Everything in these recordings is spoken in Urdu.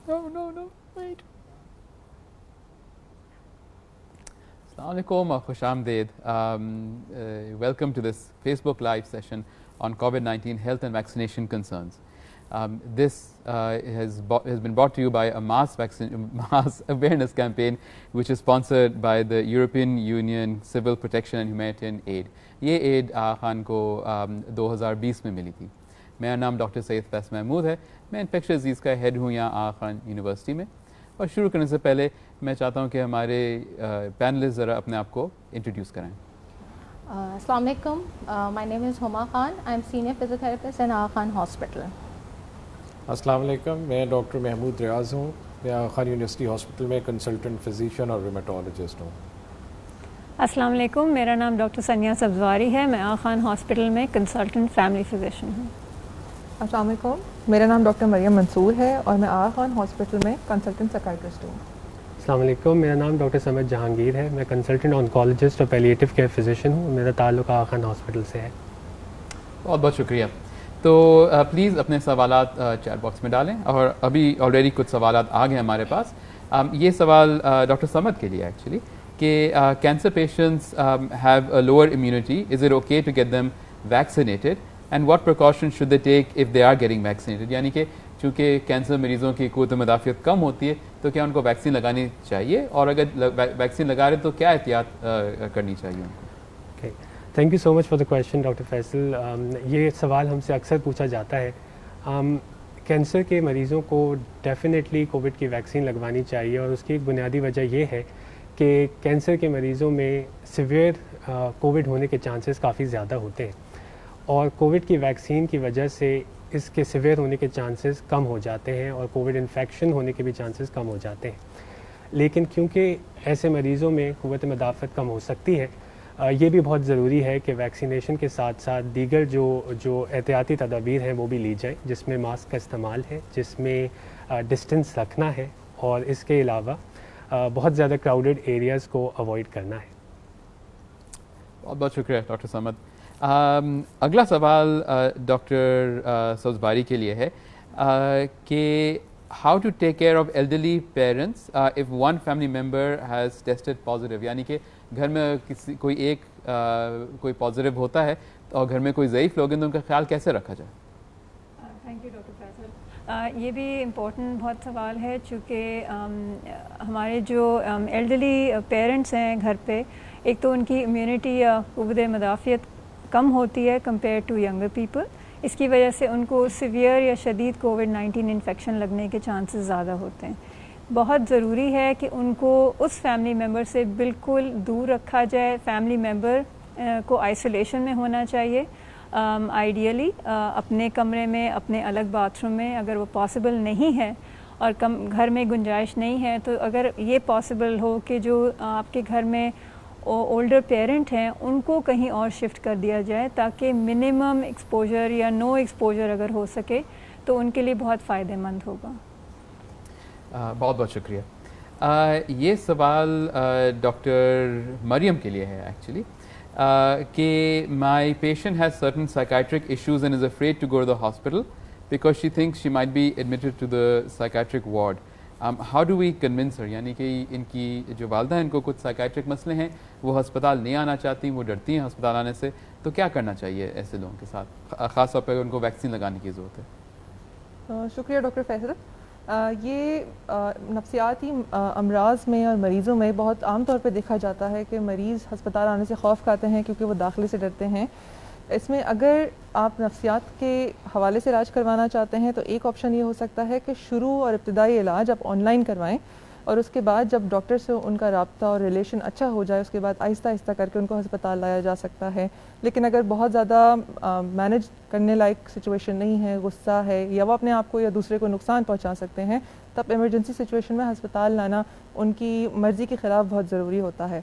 No, wait. Assalamu alaikum, khush amdeed. Welcome to this Facebook Live session on COVID-19 health and vaccination concerns. This has been brought to you by a mass awareness campaign which is sponsored by the European Union Civil Protection and Humanitarian Aid. یہ ایڈ خان کو 2020 میں ملی تھی. میرا نام ڈاکٹر سید فیصل محمود ہے. میں انفیکشس ڈیزیز کا ہیڈ ہوں یہاں خان یونیورسٹی میں. اور شروع کرنے سے پہلے میں چاہتا ہوں کہ ہمارے پینلسٹ ذرا اپنے آپ کو انٹروڈیوس کرائیں. السلام علیکم. مائی name is Huma Khan. I am senior physiotherapist in Aga Khan hospital. السلام علیکم. میں ڈاکٹر محمود ریاض ہوں. میں آغا خان یونیورسٹی ہاسپٹل میں کنسلٹنٹ فزیشین اور ریمیٹولوجسٹ ہوں. السلام علیکم. میرا نام ڈاکٹر سنیا سبزواری ہے. میں آغا خان ہاسپٹل میں کنسلٹنٹ فیملی فزیشین ہوں. السلام علیکم. میرا نام ڈاکٹر مریم منصور ہے اور میں آغا خان ہاسپٹل میں کنسلٹنٹ سائکیٹرسٹ ہوں. السلام علیکم. میرا نام ڈاکٹر سمد جہانگیر ہے. میں کنسلٹنٹ آنکالوجسٹ اور پیلیٹیو کیئر فزیشین ہوں. میرا تعلق آغا خان ہاسپٹل سے ہے. بہت بہت شکریہ. تو پلیز اپنے سوالات چیٹ باکس میں ڈالیں. اور ابھی آلریڈی کچھ سوالات آ گئے ہمارے پاس. یہ سوال ڈاکٹر سمد کے لیے ایکچولی کہ cancer patients have a lower immunity. Is it okay to get them vaccinated and what precaution should they take if they are getting vaccinated? یعنی کہ چونکہ کینسر مریضوں کی قوت مدافعت کم ہوتی ہے تو کیا ان کو ویکسین لگانی چاہیے؟ اور اگر ویکسین لگا رہے تو کیا احتیاط کرنی چاہیے ان کو؟ Thank you so much for the question doctor Faisal. یہ سوال ہم سے اکثر پوچھا جاتا ہے. کینسر کے مریضوں کو ڈیفینیٹلی کووڈ کی ویکسین لگوانی چاہیے اور اس کی ایک بنیادی وجہ یہ ہے کہ کینسر کے مریضوں میں سیویئر کووڈ ہونے کے چانسز کافی زیادہ ہوتے ہیں اور کووڈ کی ویکسین کی وجہ سے اس کے سیویئر ہونے کے چانسز کم ہو جاتے ہیں اور کووڈ انفیکشن ہونے کے بھی چانسز کم ہو جاتے ہیں. لیکن کیونکہ ایسے مریضوں میں قوت مدافعت کم ہو سکتی ہے، یہ بھی بہت ضروری ہے کہ ویکسینیشن کے ساتھ ساتھ دیگر جو احتیاطی تدابیر ہیں وہ بھی لی جائیں، جس میں ماسک کا استعمال ہے، جس میں ڈسٹنس رکھنا ہے اور اس کے علاوہ بہت زیادہ کراؤڈڈ ایریاز کو اوائڈ کرنا ہے. بہت بہت شکریہ ڈاکٹر سمد. اگلا سوال ڈاکٹر سبزواری کے لیے ہے کہ how to take care of elderly parents if one family member has tested positive? یعنی کہ گھر میں کوئی پازیٹیو ہوتا ہے اور گھر میں کوئی ضعیف لوگ ہیں تو ان کا خیال کیسے رکھا جائے؟ Thank you doctor Faisal. یہ بھی امپورٹنٹ بہت سوال ہے چونکہ ہمارے جو ایلڈرلی پیرنٹس ہیں گھر پہ، ایک تو ان کی امیونٹی یا قوت مدافعت کم ہوتی ہے کمپیئر ٹو ینگر پیپل. اس کی وجہ سے ان کو سیویئر یا شدید کووڈ-19 انفیکشن لگنے کے چانسز زیادہ ہوتے ہیں. بہت ضروری ہے کہ ان کو اس فیملی ممبر سے بالکل دور رکھا جائے. فیملی ممبر کو آئسولیشن میں ہونا چاہیے آئیڈیلی اپنے کمرے میں، اپنے الگ باتھ روم میں. اگر وہ پاسبل نہیں ہے اور گھر میں گنجائش نہیں ہے تو اگر یہ پاسبل ہو کہ جو آپ کے گھر میں اولڈر پیرنٹ ہیں ان کو کہیں اور شفٹ کر دیا جائے تاکہ منیمم ایکسپوجر یا نو ایکسپوجر اگر ہو سکے تو ان کے لیے بہت فائدہ مند ہوگا. بہت بہت شکریہ. یہ سوال ڈاکٹر مریم کے لیے ہے ایکچولی کہ my patient has certain psychiatric issues and is afraid to go to the hospital because she thinks she might be admitted to the psychiatric ward. How do we convince her? یعنی کہ ان کی جو والدہ ہیں ان کو کچھ سائکیٹرک مسئلے ہیں، وہ ہسپتال نہیں آنا چاہتی، وہ ڈرتی ہیں ہسپتال آنے سے، تو کیا کرنا چاہیے ایسے لوگوں کے ساتھ، خاص طور پہ ان کو ویکسین لگانے کی ضرورت ہے؟ شکریہ ڈاکٹر فیصل. یہ نفسیاتی امراض میں اور مریضوں میں بہت عام طور پہ دیکھا جاتا ہے کہ مریض ہسپتال آنے سے خوف کھاتے ہیں کیونکہ وہ داخلے سے ڈرتے ہیں. اس میں اگر آپ نفسیات کے حوالے سے علاج کروانا چاہتے ہیں تو ایک آپشن یہ ہو سکتا ہے کہ شروع اور ابتدائی علاج آپ آن لائن کروائیں اور اس کے بعد جب ڈاکٹر سے ان کا رابطہ اور ریلیشن اچھا ہو جائے اس کے بعد آہستہ آہستہ کر کے ان کو ہسپتال لایا جا سکتا ہے. لیکن اگر بہت زیادہ مینج کرنے لائق سچویشن نہیں ہے، غصہ ہے یا وہ اپنے آپ کو یا دوسرے کو نقصان پہنچا سکتے ہیں، تب ایمرجنسی سچویشن میں ہسپتال لانا ان کی مرضی کے خلاف بہت ضروری ہوتا ہے.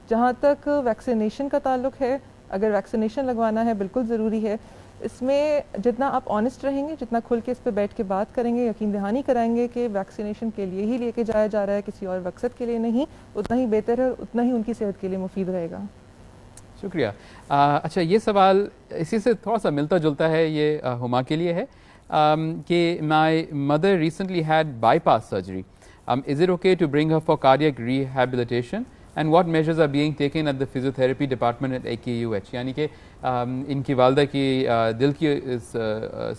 جہاں تک ویکسینیشن کا تعلق ہے، اگر ویکسینیشن لگوانا ہے بالکل ضروری ہے. اس میں جتنا آپ آنیسٹ رہیں گے، جتنا کھل کے اس پہ بیٹھ کے بات کریں گے، یقین دہانی کرائیں گے کہ ویکسینیشن کے لیے ہی لے کے جایا جا رہا ہے، کسی اور مقصد کے لیے نہیں، اتنا ہی بہتر ہے، اتنا ہی ان کی صحت کے لیے مفید رہے گا. شکریہ. اچھا، یہ سوال اسی سے تھوڑا سا ملتا جلتا ہے، یہ ہما کے لیے ہے کہ my mother recently had bypass surgery. Is it okay to bring her for cardiac rehabilitation? And what measures are being taken at the physiotherapy department at AKUH? یعنی کہ ان کی والدہ کی دل کی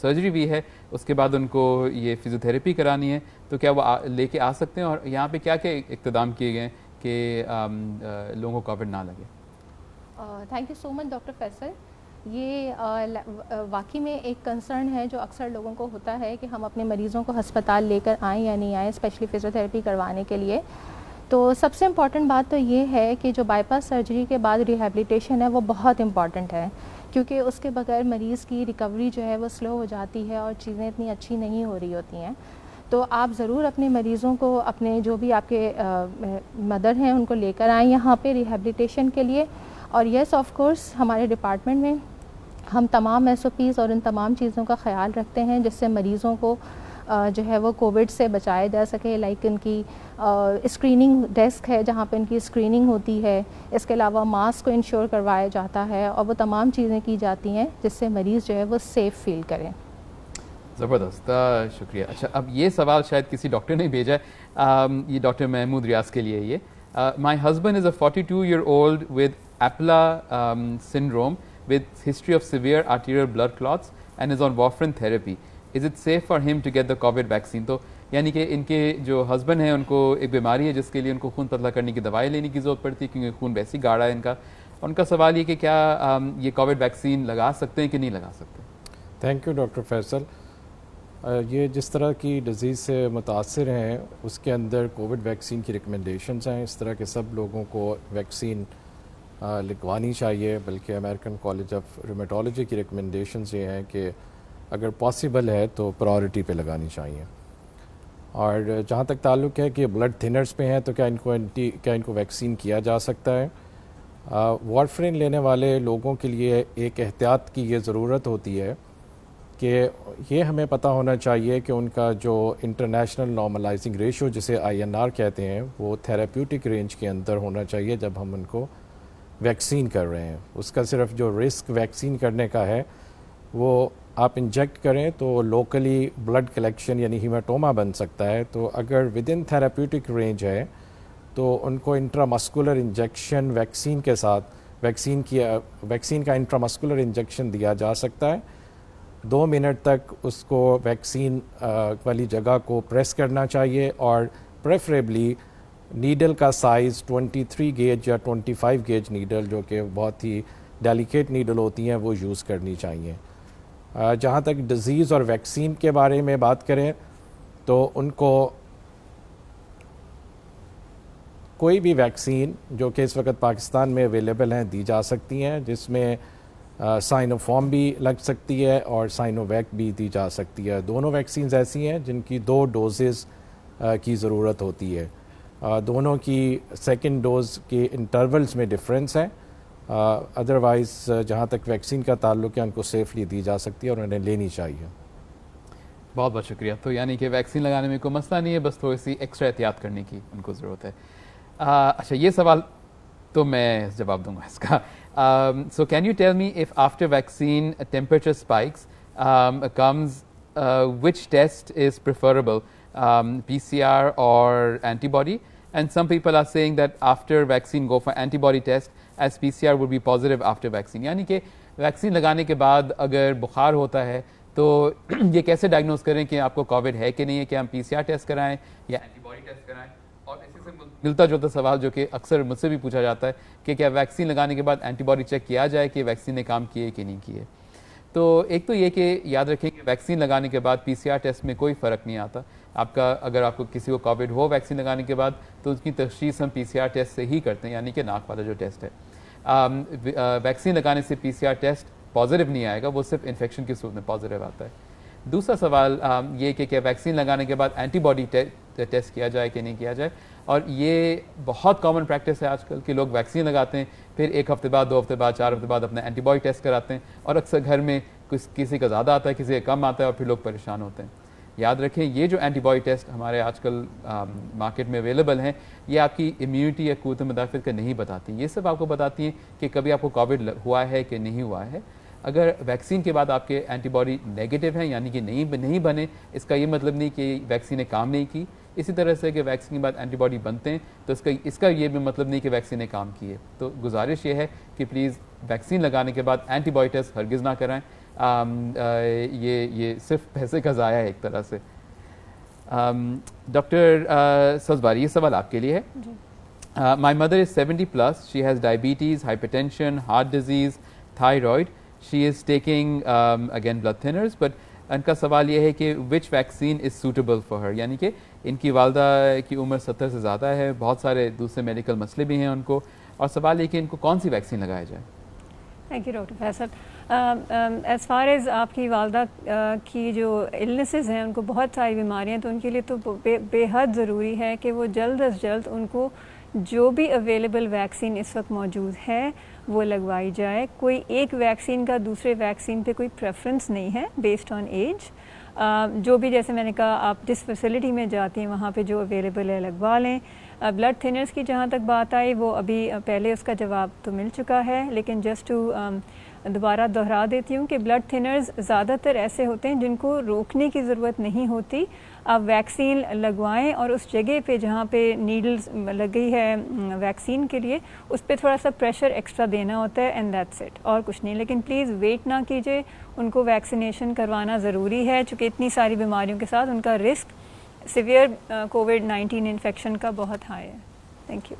سرجری بھی ہے, اس کے بعد ان کو یہ فزیوتھیراپی کرانی ہے, تو کیا وہ لے کے آ سکتے ہیں, اور یہاں پہ کیا کیا اقتدام کیے گئے ہیں کہ لوگوں کو کووڈ نہ لگے؟ Thank you so much doctor Faisal. یہ واقعی میں ایک کنسرن ہے جو اکثر لوگوں کو ہوتا ہے کہ ہم اپنے مریضوں کو ہسپتال لے کر آئیں یا نہیں آئیں, اسپیشلی فزیوتھیراپی کروانے کے لیے. تو سب سے امپورٹنٹ بات تو یہ ہے کہ جو بائی پاس سرجری کے بعد ریہیبلیٹیشن ہے وہ بہت امپورٹنٹ ہے, کیونکہ اس کے بغیر مریض کی ریکوری جو ہے وہ سلو ہو جاتی ہے اور چیزیں اتنی اچھی نہیں ہو رہی ہوتی ہیں. تو آپ ضرور اپنے مریضوں کو, اپنے جو بھی آپ کے مدر ہیں ان کو لے کر آئیں یہاں پہ ریہیبلیٹیشن کے لیے. اور یس آف کورس ہمارے ڈپارٹمنٹ میں ہم تمام SOPs اور ان تمام چیزوں کا خیال رکھتے ہیں جس سے مریضوں کو جو ہے وہ کووڈ سے بچایا جا سکے. لائک ان کی اسکریننگ ڈیسک ہے جہاں پہ ان کی اسکریننگ ہوتی ہے, اس کے علاوہ ماسک کو انشور کروایا جاتا ہے, اور وہ تمام چیزیں کی جاتی ہیں جس سے مریض جو ہے وہ سیف فیل کریں. زبردست, شکریہ. اچھا, اب یہ سوال شاید کسی ڈاکٹر نے بھیجا ہے, یہ ڈاکٹر محمود ریاض کے لیے. یہ my husband is a 42-year-old with ایپلا syndrome with history of severe arterial blood clots and is on warfarin therapy. Is it safe for him to get the COVID vaccine? تو یعنی کہ ان کے جو ہسبینڈ ہیں ان کو ایک بیماری ہے جس کے لیے ان کو خون پتلا کرنے کی دوائی لینے کی ضرورت پڑتی ہے کیونکہ خون ویسی گاڑھا ہے ان کا. ان کا سوال یہ کہ کیا یہ کووڈ ویکسین لگا سکتے ہیں کہ نہیں لگا سکتے؟ Thank you doctor Faisal. یہ جس طرح کی ڈیزیز سے متاثر ہیں اس کے اندر کووڈ ویکسین کی ریکمنڈیشنز ہیں. اس طرح کے سب لوگوں کو ویکسین لگوانی چاہیے, بلکہ امریکن کالج آف ریمیٹولوجی کی ریکمنڈیشنز یہ ہیں کہ اگر پاسبل ہے تو پرائورٹی پہ لگانی چاہیے. اور جہاں تک تعلق ہے کہ بلڈ تھنرز پہ ہیں تو کیا ان کو ویکسین کیا جا سکتا ہے؟ وارفرین لینے والے لوگوں کے لیے ایک احتیاط کی یہ ضرورت ہوتی ہے کہ یہ ہمیں پتہ ہونا چاہیے کہ ان کا جو انٹرنیشنل نارملائزنگ ریشو جسے INR کہتے ہیں وہ تھیراپیوٹک رینج کے اندر ہونا چاہیے جب ہم ان کو ویکسین کر رہے ہیں. اس کا صرف جو رسک ویکسین کرنے کا ہے وہ آپ انجیکٹ کریں تو لوکلی بلڈ کلیکشن یعنی ہیماٹوما بن سکتا ہے. تو اگر ود ان تھیراپیوٹک رینج ہے تو ان کو انٹرامسکولر انجیکشن ویکسین کے ساتھ ویکسین کا انٹرامسکولر انجیکشن دیا جا سکتا ہے. 2 منٹ تک اس کو ویکسین والی جگہ کو پریس کرنا چاہیے, اور پریفریبلی نیڈل کا سائز 23 گیج یا 25 گیج نیڈل جو کہ بہت ہی ڈیلیکیٹ نیڈل ہوتی ہیں وہ یوز کرنی چاہیے. جہاں تک ڈیزیز اور ویکسین کے بارے میں بات کریں تو ان کو کوئی بھی ویکسین جو کہ اس وقت پاکستان میں اویلیبل ہیں دی جا سکتی ہیں, جس میں سائنوفارم بھی لگ سکتی ہے اور سائنو ویک بھی دی جا سکتی ہے. دونوں ویکسینز ایسی ہیں جن کی 2 ڈوزز کی ضرورت ہوتی ہے. دونوں کی سیکنڈ ڈوز کے انٹرولز میں ڈفرینس ہے. ادروائز جہاں تک ویکسین کا تعلق ہے ان کو سیفلی دی جا سکتی ہے اور انہیں لینی چاہیے. بہت بہت شکریہ. تو یعنی کہ ویکسین لگانے میں کوئی مسئلہ نہیں ہے, بس تھوڑی سی ایکسٹرا احتیاط کرنے کی ان کو ضرورت ہے. اچھا, یہ سوال تو میں جواب دوں گا اس کا. So can you tell me if after vaccine temperature spikes comes which test is preferable, PCR or antibody? And some people are saying that after vaccine go for antibody test as PCR would be positive after vaccine. یعنی کہ ویکسین لگانے کے بعد اگر بخار ہوتا ہے تو یہ کیسے ڈائگنوز کریں کہ آپ کو کووڈ ہے کہ نہیں ہے, کہ ہم PCR ٹیسٹ کرائیں یا اینٹی باڈی ٹیسٹ کرائیں؟ اور اسی سے ملتا جلتا سوال جو کہ اکثر مجھ سے بھی پوچھا جاتا ہے کہ کیا ویکسین لگانے کے بعد اینٹی باڈی چیک کیا جائے کہ ویکسین نے کام کیے کہ نہیں کیے؟ تو ایک تو یہ کہ یاد رکھیں کہ ویکسین لگانے کے بعد PCR ٹیسٹ میں کوئی فرق نہیں آتا. آپ کا اگر آپ کو کسی کو کووڈ ہو ویکسین لگانے کے بعد تو اس کی تشخیص ہم PCR ٹیسٹ سے ہی کرتے ہیں, یعنی کہ ناک والا جو ٹیسٹ ہے. ویکسین لگانے سے PCR ٹیسٹ پازیٹیو نہیں آئے گا, وہ صرف انفیکشن کی صورت میں پازیٹیو آتا ہے. دوسرا سوال یہ کہ کیا ویکسین لگانے کے بعد اینٹی باڈی ٹیسٹ کیا جائے کہ نہیں کیا جائے. اور یہ بہت کامن پریکٹس ہے آج کل کہ لوگ ویکسین لگاتے ہیں, پھر 1 ہفتے بعد 2 ہفتے بعد 4 ہفتے بعد اپنا اینٹی باڈی ٹیسٹ کراتے ہیں, اور اکثر گھر میں کسی کا زیادہ آتا ہے کسی کا کم آتا ہے اور پھر لوگ پریشان ہوتے ہیں. یاد رکھیں یہ جو اینٹی باڈی ٹیسٹ ہمارے آج کل مارکیٹ میں اویلیبل ہیں یہ آپ کی امیونٹی یا قوت مدافعت کا نہیں بتاتی, یہ سب آپ کو بتاتی ہیں کہ کبھی آپ کو کووڈ ہوا ہے کہ نہیں ہوا ہے. اگر ویکسین کے بعد آپ کے اینٹی باڈی نیگیٹو ہیں یعنی کہ نہیں بنے, اس کا یہ مطلب نہیں کہ ویکسین نے کام نہیں کی. اسی طرح سے کہ ویکسین کے بعد اینٹی باڈی بنتے ہیں تو اس کا یہ بھی مطلب نہیں کہ ویکسین نے کام کی ہے. تو گزارش یہ ہے کہ پلیز ویکسین لگانے کے بعد اینٹی باڈی ٹیسٹ ہرگز نہ کرائیں. یہ صرف پیسے کا ضائع ہے ایک طرح سے. ڈاکٹر سبزواری, یہ سوال آپ کے لیے ہے. My mother is 70 plus. She has diabetes, hypertension, heart disease, thyroid. She is taking again blood thinners, but ان کا سوال یہ ہے کہ which vaccine is suitable for her, یعنی کہ ان کی والدہ کی عمر 70 سے زیادہ ہے, بہت سارے دوسرے میڈیکل مسئلے بھی ہیں ان کو, اور سوال یہ کہ ان کو کون سی ویکسین لگایا جائے. Thank you doctor Faisal. As far as آپ کی والدہ کی جو النیسز ہیں, ان کو بہت ساری بیماریاں, تو ان کے لیے تو بے حد ضروری ہے کہ وہ جلد از جلد ان کو جو بھی اویلیبل ویکسین اس وقت موجود ہے وہ لگوائی جائے. کوئی ایک ویکسین کا دوسرے ویکسین پہ کوئی پریفرنس نہیں ہے بیسڈ آن ایج. جو بھی جیسے میں نے کہا آپ جس فیسلٹی میں جاتی ہیں وہاں پہ جو اویلیبل ہے لگوا لیں. بلڈ تھنرز کی جہاں تک بات آئی وہ ابھی پہلے اس کا جواب تو مل چکا ہے, لیکن جسٹ ٹو دوبارہ دہرا دیتی ہوں کہ بلڈ تھنرز زیادہ تر ایسے ہوتے ہیں جن کو روکنے کی ضرورت نہیں ہوتی. آپ ویکسین لگوائیں اور اس جگہ پہ جہاں پہ نیڈلز لگی ہے ویکسین کے لیے اس پہ تھوڑا سا پریشر ایکسٹرا دینا ہوتا ہے, اینڈ دیٹس اٹ, اور کچھ نہیں. لیکن پلیز ویٹ نہ کیجیے, ان کو ویکسینیشن کروانا ضروری ہے چونکہ اتنی ساری بیماریوں کے ساتھ ان کا رسک سیویئر کووڈ-19 انفیکشن کا بہت ہائی ہے. Thank you.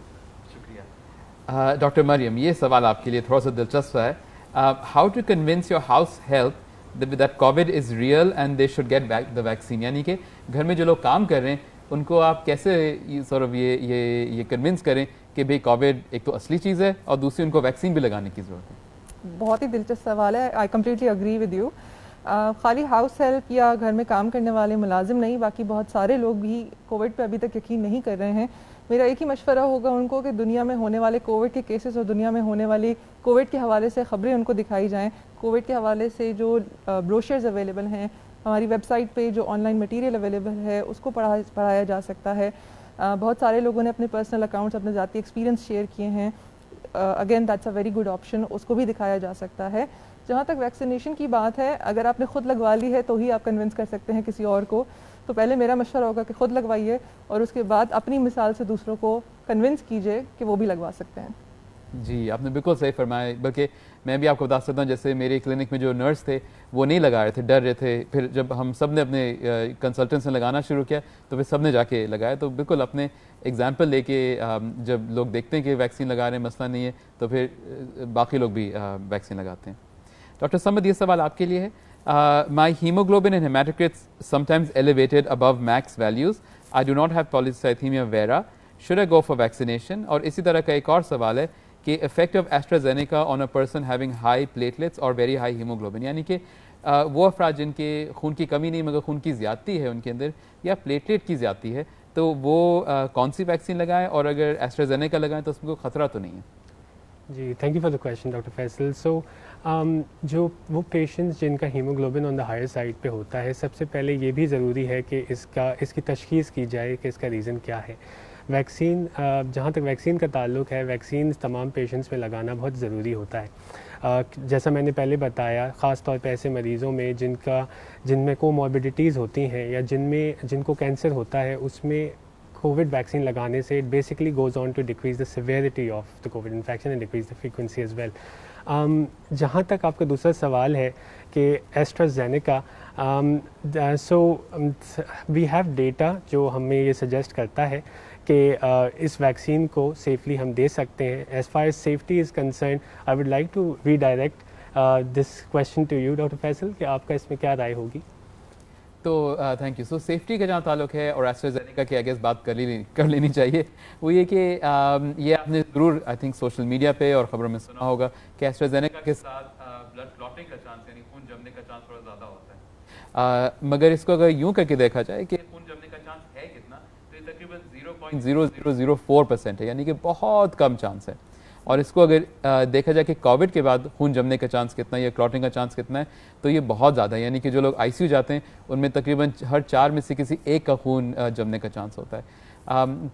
شکریہ. ڈاکٹر مریم, یہ سوال آپ کے لیے تھوڑا سا دلچسپ ہے. How to convince your house help that COVID is real and they should get back the vaccine, یعنی کہ گھر میں جو لوگ کام کر رہے ہیں ان کو آپ کیسے sort of یہ کنونس کریں کہ بھئی کووڈ ایک تو اصلی چیز ہے اور دوسری ان کو ویکسین بھی لگانے کی ضرورت ہے. بہت ہی دلچسپ سوال ہے. I completely agree with you. خالی ہاؤس ہیلپ یا گھر میں کام کرنے والے ملازم نہیں, باقی بہت سارے لوگ بھی کووڈ پہ ابھی تک یقین نہیں کر رہے ہیں. میرا ایک ہی مشورہ ہوگا ان کو کہ دنیا میں ہونے والے کووڈ کے کیسز اور دنیا میں ہونے والی کووڈ کے حوالے سے خبریں ان کو دکھائی جائیں. کووڈ کے حوالے سے جو بروشرز اویلیبل ہیں ہماری ویب سائٹ پہ, جو آن لائن مٹیریل اویلیبل ہے اس کو پڑھایا جا سکتا ہے. بہت سارے لوگوں نے اپنے پرسنل اکاؤنٹس, اپنے ذاتی ایکسپیرینس شیئر کیے ہیں. Again that's a very good option, اس کو بھی دکھایا جا سکتا ہے. جہاں تک ویکسینیشن کی بات ہے, اگر آپ نے خود لگوا لی ہے تو ہی آپ کنونس کر سکتے ہیں کسی اور کو. تو پہلے میرا مشورہ ہوگا کہ خود لگوائیے اور اس کے بعد اپنی مثال سے دوسروں کو کنونس کیجیے کہ وہ بھی لگوا سکتے ہیں. جی آپ نے بالکل صحیح فرمایا. بلکہ میں بھی آپ کو بتا سکتا ہوں, جیسے میرے کلینک میں جو نرس تھے وہ نہیں لگا رہے تھے, ڈر رہے تھے. پھر جب ہم سب نے اپنے کنسلٹنٹس نے لگانا شروع کیا تو پھر سب نے جا کے لگایا. تو بالکل اپنے ایگزامپل لے کے جب لوگ دیکھتے ہیں کہ ویکسین لگا رہے ہیں مسئلہ نہیں ہے تو پھر باقی لوگ بھی ویکسین لگاتے ہیں. ڈاکٹر سمد, یہ سوال آپ کے لیے ہے. My hemoglobin and hematocrits sometimes elevated above max values. I do not have polycythemia vera. Should I go for vaccination? اور اسی طرح کا ایک اور سوال ہے کہ effect of AstraZeneca on a person having high platelets or very high hemoglobin, یعنی کہ وہ افراد جن کے خون کی کمی نہیں مگر خون کی زیادتی ہے ان کے اندر یا پلیٹلیٹ کی زیادتی ہے, تو وہ کون سی ویکسین لگائیں, اور اگر AstraZeneca لگائیں تو اس میں کوئی خطرہ تو نہیں ہے؟ جی thank you for the question doctor Faisal. So جو وہ پیشنٹس جن کا haemoglobin on the higher side پہ ہوتا ہے, سب سے پہلے یہ بھی ضروری ہے کہ اس کی تشخیص کی جائے کہ اس کا ریزن کیا ہے. ویکسین, جہاں تک ویکسین کا تعلق ہے, ویکسین تمام پیشنٹس میں لگانا بہت ضروری ہوتا ہے. جیسا میں نے پہلے بتایا, خاص طور پہ ایسے مریضوں میں جن میں کوموربیڈیٹیز ہوتی ہیں یا جن کو کینسر ہوتا ہے, اس میں کووڈ ویکسین لگانے سے it basically goes on to decrease the severity of the COVID infection and decrease the frequency as well. جہاں تک آپ کا دوسرا سوال ہے کہ AstraZeneca, so we have data جو ہمیں یہ سجیسٹ کرتا ہے کہ اس ویکسین کو سیفلی ہم دے سکتے ہیں. As far as safety is concern, I would like to redirect this question to you doctor Faisal کہ آپ کا اس میں کیا رائے ہوگی. تو تھینک یو. سو سیفٹی کا جہاں تعلق ہے اور ایسٹرازینیکا کی آگے بات کر لینی چاہیے, وہ یہ کہ یہ آپ نے ضرور آئی تھنک سوشل میڈیا پہ اور خبروں میں سنا ہوگا کہ ایسٹرازینیکا کے ساتھ بلڈ کلوٹنگ کا چانس یعنی خون جمنے کا چانس تھوڑا زیادہ ہوتا ہے. مگر اس کو اگر یوں کر کے دیکھا جائے کہ خون جمنے کا چانس ہے کتنا, تو یہ تقریباً 0.0004% ہے, یعنی کہ بہت کم چانس ہے. اور اس کو اگر دیکھا جائے کہ کووڈ کے بعد خون جمنے کا چانس کتنا ہے یا کلوٹنگ کا چانس کتنا ہے, تو یہ بہت زیادہ ہے. یعنی کہ جو لوگ آئی سی یو جاتے ہیں ان میں تقریباً ہر 4 میں سے کسی ایک کا خون جمنے کا چانس ہوتا ہے.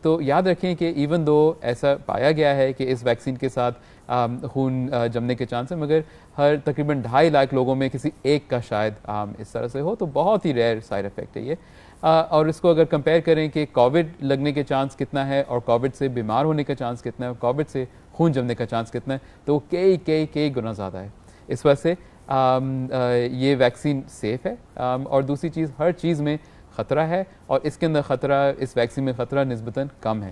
تو یاد رکھیں کہ ایون دو ایسا پایا گیا ہے کہ اس ویکسین کے ساتھ خون جمنے کے چانس ہیں، مگر ہر تقریباً 2.5 لاکھ لوگوں میں کسی ایک کا شاید اس طرح سے ہو، تو بہت ہی ریئر سائڈ افیکٹ ہے یہ. اور اس کو اگر کمپیئر کریں کہ کووڈ لگنے کے چانس کتنا ہے اور کووڈ سے بیمار ہونے کا چانس کتنا ہے اور کووڈ سے خون جمنے کا چانس کتنا ہے، تو وہ کئی گنا زیادہ ہے. اس وجہ سے یہ ویکسین سیف ہے. اور دوسری چیز، ہر چیز میں خطرہ ہے اور اس کے اندر خطرہ، اس ویکسین میں خطرہ نسبتاً کم ہے.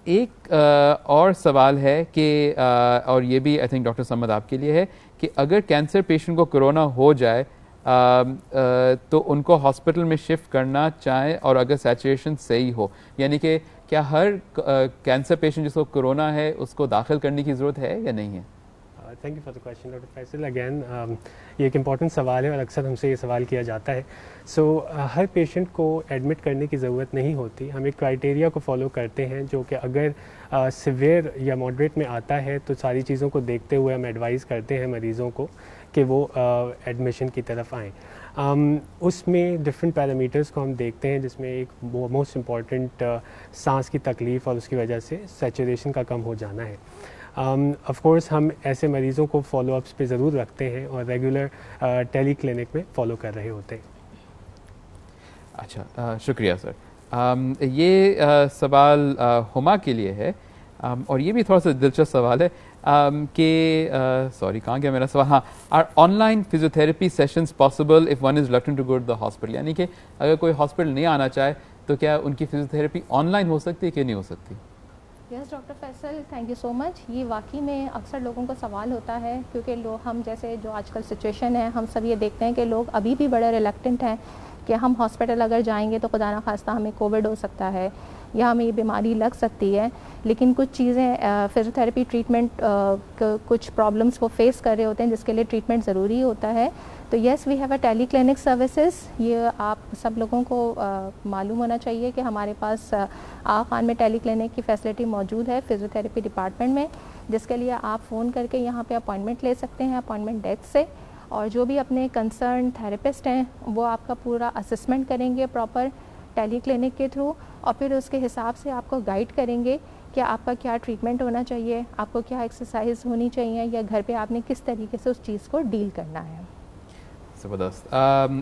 ایک اور سوال ہے کہ اور یہ بھی آئی تھنک ڈاکٹر سمد آپ کے لیے ہے کہ اگر کینسر پیشنٹ کو کرونا ہو جائے تو ان کو ہاسپٹل میں شفٹ کرنا چاہیں اور اگر سیچوریشن صحیح ہو، یعنی کہ کیا ہر کینسر پیشنٹ جس کو کرونا ہے اس کو داخل کرنے کی ضرورت ہے یا نہیں ہے؟ Thank you for the question doctor Faisal. Again یہ ایک امپورٹنٹ سوال ہے اور اکثر ہم سے یہ سوال کیا جاتا ہے. سو ہر پیشنٹ کو ایڈمٹ کرنے کی ضرورت نہیں ہوتی. ہم ایک کرائٹیریا کو فالو کرتے ہیں جو کہ اگر سیویئر یا ماڈریٹ میں آتا ہے تو ساری چیزوں کو دیکھتے ہوئے ہم ایڈوائز کرتے ہیں مریضوں کو کہ وہ ایڈمیشن کی طرف آئیں. اس میں ڈفرینٹ پیرامیٹرز کو ہم دیکھتے ہیں، جس میں ایک موسٹ امپورٹنٹ سانس کی تکلیف اور اس کی وجہ سے سیچوریشن کا کم ہو جانا ہے. آف کورس ہم ایسے مریضوں کو فالو اپس پہ ضرور رکھتے ہیں اور ریگولر ٹیلی کلینک میں فالو کر رہے ہوتے ہیں. اچھا، شکریہ سر. یہ سوال ہما کے لیے ہے اور یہ بھی تھوڑا سا دلچسپ سوال ہے کہ سوری کہاں گیا میرا سوال. ہاں، are online physiotherapy sessions possible if one is reluctant to go to the hospital? یعنی کہ اگر کوئی ہاسپٹل نہیں آنا چاہے تو کیا ان کی فزیوتھراپی آن لائن ہو سکتی ہے کہ نہیں ہو سکتی؟ Yes doctor Faisal, thank you so much. یہ واقعی میں اکثر لوگوں کو سوال ہوتا ہے کیونکہ ہم جیسے جو آج کل سچویشن ہے، ہم سب یہ دیکھتے ہیں کہ لوگ ابھی بھی بڑے ریلیکٹنٹ ہیں کہ ہم ہاسپٹل اگر جائیں گے تو خدا نخواستہ ہمیں کووڈ ہو سکتا ہے یا ہمیں یہ بیماری لگ سکتی ہے. لیکن کچھ چیزیں فزیوتھراپی ٹریٹمنٹ کچھ پرابلمس وہ فیس کر رہے ہوتے ہیں جس کے لیے ٹریٹمنٹ ضروری ہوتا ہے. تو yes we have a tele clinic services. یہ آپ سب لوگوں کو معلوم ہونا چاہیے کہ ہمارے پاس آغا خان میں ٹیلی کلینک کی فیسلٹی موجود ہے فزیوتھراپی ڈپارٹمنٹ میں، جس کے لیے آپ فون کر کے یہاں پہ اپوائنٹمنٹ لے سکتے ہیں اپوائنٹمنٹ ڈیسک سے، اور جو بھی اپنے کنسرن تھراپسٹ ہیں وہ آپ کا پورا اسسمنٹ کریں گے پراپر ٹیلی کلینک کے تھرو، اور پھر اس کے حساب سے آپ کو گائیڈ کریں گے کہ آپ کا کیا ٹریٹمنٹ ہونا چاہیے، آپ کو کیا ایکسرسائز ہونی چاہیے، یا گھر پہ آپ نے کس طریقے سے اس چیز کو ڈیل کرنا ہے. زبردست.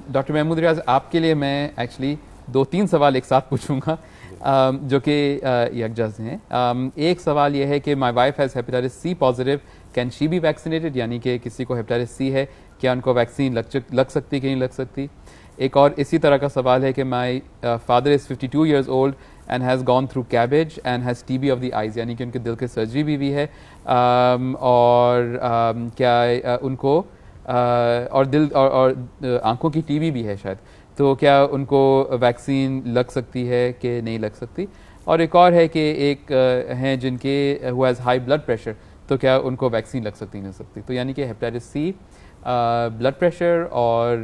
ڈاکٹر محمود ریاض، آپ کے لیے میں ایکچولی 2-3 سوال ایک ساتھ پوچھوں گا جو کہ یکجا ہیں. ایک سوال یہ ہے کہ my wife has hepatitis C positive, can she be vaccinated? یعنی کہ کسی کو ہیپیٹائٹس سی ہے، کیا ان کو ویکسین لگ سکتی کہ نہیں لگ سکتی؟ ایک اور اسی طرح کا سوال ہے کہ my father is 52 years old and has gone through CABG and has T B of the eyes, یعنی کہ ان کے دل کی سرجری بھی ہوئی ہے اور کیا ان کو اور دل اور آنکھوں کی ٹی بی بھی ہے شاید، تو کیا ان کو ویکسین لگ سکتی ہے کہ نہیں لگ سکتی؟ اور ایک اور ہے کہ ایک ہیں جن کے who has high blood pressure, تو کیا ان کو ویکسین لگ سکتی نہیں سکتی؟ تو یعنی کہ ہیپیٹائٹس سی، بلڈ پریشر اور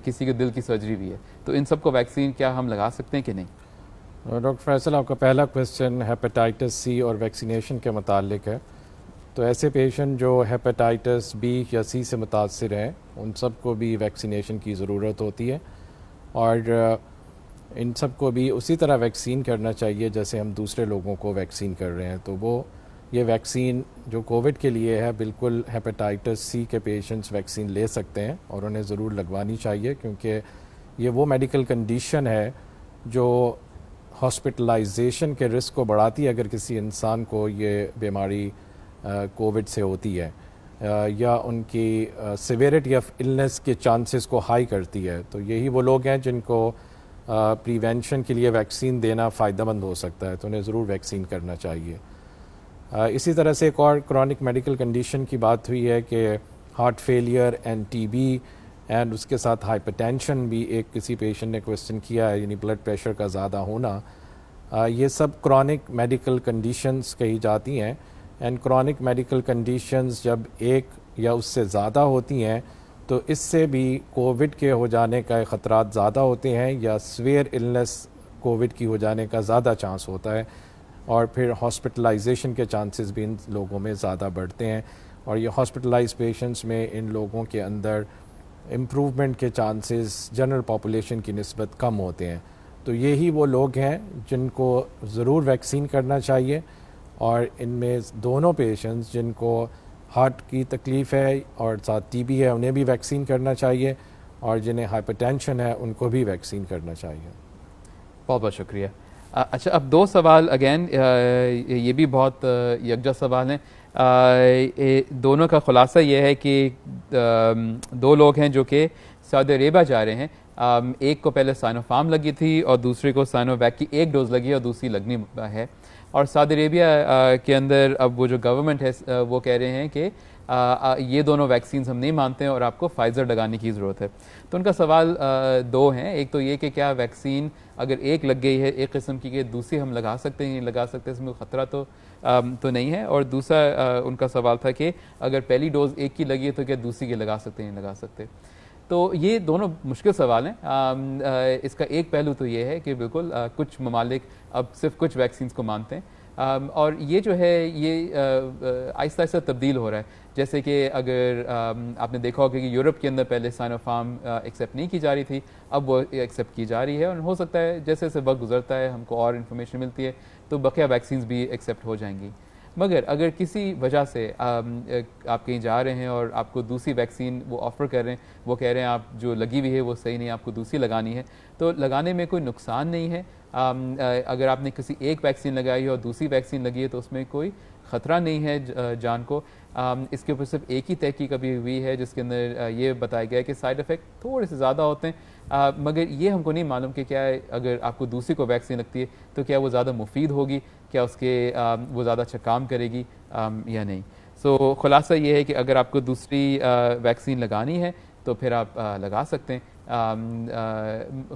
کسی کے دل کی سرجری بھی ہے، تو ان سب کو ویکسین کیا ہم لگا سکتے ہیں کہ نہیں؟ ڈاکٹر فیصل، آپ کا پہلا کویسچن ہیپیٹائٹس سی اور ویکسینیشن کے متعلق ہے. تو ایسے پیشنٹ جو ہیپیٹائٹس بی یا سی سے متاثر ہیں ان سب کو بھی ویکسینیشن کی ضرورت ہوتی ہے، اور ان سب کو بھی اسی طرح ویکسین کرنا چاہیے جیسے ہم دوسرے لوگوں کو ویکسین کر رہے ہیں. تو وہ یہ ویکسین جو کووڈ کے لیے ہے، بالکل ہیپیٹائٹس سی کے پیشنٹس ویکسین لے سکتے ہیں اور انہیں ضرور لگوانی چاہیے، کیونکہ یہ وہ میڈیکل کنڈیشن ہے جو ہاسپٹلائزیشن کے رسک کو بڑھاتی ہے اگر کسی انسان کو یہ بیماری کووڈ سے ہوتی ہے، یا ان کی سیویرٹی آف النس کے چانسز کو ہائی کرتی ہے. تو یہی وہ لوگ ہیں جن کو پریونشن کے لیے ویکسین دینا فائدہ مند ہو سکتا ہے، تو انہیں ضرور ویکسین کرنا چاہیے. اسی طرح سے ایک اور کرونک میڈیکل کنڈیشن کی بات ہوئی ہے کہ heart failure and T B and اس کے ساتھ ہائپر ٹینشن بھی ایک کسی پیشنٹ نے کویسچن کیا ہے، یعنی بلڈ پریشر کا زیادہ ہونا. یہ سب کرونک میڈیکل کنڈیشنز کہی جاتی ہیں. اینڈ کرونک میڈیکل کنڈیشنز جب ایک یا اس سے زیادہ ہوتی ہیں تو اس سے بھی کووڈ کے ہو جانے کا خطرات زیادہ ہوتے ہیں، یا سویئر النس کووڈ کی ہو جانے کا زیادہ چانس ہوتا ہے، اور پھر ہاسپٹلائزیشن کے چانسز بھی ان لوگوں میں زیادہ بڑھتے ہیں. اور یہ ہاسپٹلائز پیشنٹس میں ان لوگوں کے اندر امپروومنٹ کے چانسز جنرل پاپولیشن کی نسبت کم ہوتے ہیں. تو یہی وہ لوگ ہیں جن کو ضرور ویکسین کرنا چاہیے، اور ان میں دونوں پیشنٹس جن کو ہارٹ کی تکلیف ہے اور ساتھ ٹی بی ہے انہیں بھی ویکسین کرنا چاہیے، اور جنہیں ہائپر ٹینشن ہے ان کو بھی ویکسین کرنا چاہیے۔ بہت بہت شکریہ۔ اچھا، اب دو سوال اگین یہ بھی بہت یکجا سوال ہیں، دونوں کا خلاصہ یہ ہے کہ دو لوگ ہیں جو کہ سعودی عربیہ جا رہے ہیں، ایک کو پہلے سائنو فارم لگی تھی اور دوسرے کو سائنو ویک کی ایک ڈوز لگی اور دوسری لگنی ہے، اور سعودی عربیہ کے اندر اب وہ جو گورنمنٹ ہے وہ کہہ رہے ہیں کہ یہ دونوں ویکسینز ہم نہیں مانتے ہیں اور آپ کو فائزر لگانے کی ضرورت ہے۔ تو ان کا سوال دو ہیں، ایک تو یہ کہ کیا ویکسین اگر ایک لگ گئی ہے ایک قسم کی کہ دوسری ہم لگا سکتے ہیں، لگا سکتے ہیں، اس میں خطرہ تو نہیں ہے، اور دوسرا ان کا سوال تھا کہ اگر پہلی ڈوز ایک کی لگی ہے تو کیا دوسری کی لگا سکتے ہیں، لگا سکتے۔ تو یہ دونوں مشکل سوال ہیں۔ اس کا ایک پہلو تو یہ ہے کہ بالکل کچھ ممالک اب صرف کچھ ویکسینز کو مانتے ہیں، اور یہ جو ہے یہ آہستہ آہستہ تبدیل ہو رہا ہے۔ جیسے کہ اگر آپ نے دیکھا ہوگا کہ یورپ کے اندر پہلے سائنو فارم ایکسیپٹ نہیں کی جا رہی تھی، اب وہ ایکسیپٹ کی جا رہی ہے، اور ہو سکتا ہے جیسے جیسے وقت گزرتا ہے ہم کو اور انفارمیشن ملتی ہے تو بقیہ ویکسینز بھی ایکسیپٹ ہو جائیں گی۔ مگر اگر کسی وجہ سے آپ کہیں جا رہے ہیں اور آپ کو دوسری ویکسین وہ آفر کر رہے ہیں، وہ کہہ رہے ہیں آپ جو لگی ہوئی ہے وہ صحیح نہیں، آپ کو دوسری لگانی ہے، تو لگانے میں کوئی نقصان نہیں ہے۔ اگر آپ نے کسی ایک ویکسین لگائی ہے اور دوسری ویکسین لگی ہے تو اس میں کوئی خطرہ نہیں ہے جان کو۔ اس کے اوپر صرف ایک ہی تحقیق ابھی ہوئی ہے جس کے اندر یہ بتایا گیا ہے کہ سائیڈ افیکٹ تھوڑے سے زیادہ ہوتے ہیں، مگر یہ ہم کو نہیں معلوم کہ کیا اگر آپ کو دوسری کو ویکسین لگتی ہے تو کیا وہ زیادہ مفید ہوگی، کیا اس کے وہ زیادہ اچھا کام کرے گی یا نہیں۔ سو خلاصہ یہ ہے کہ اگر آپ کو دوسری ویکسین لگانی ہے تو پھر آپ لگا سکتے ہیں،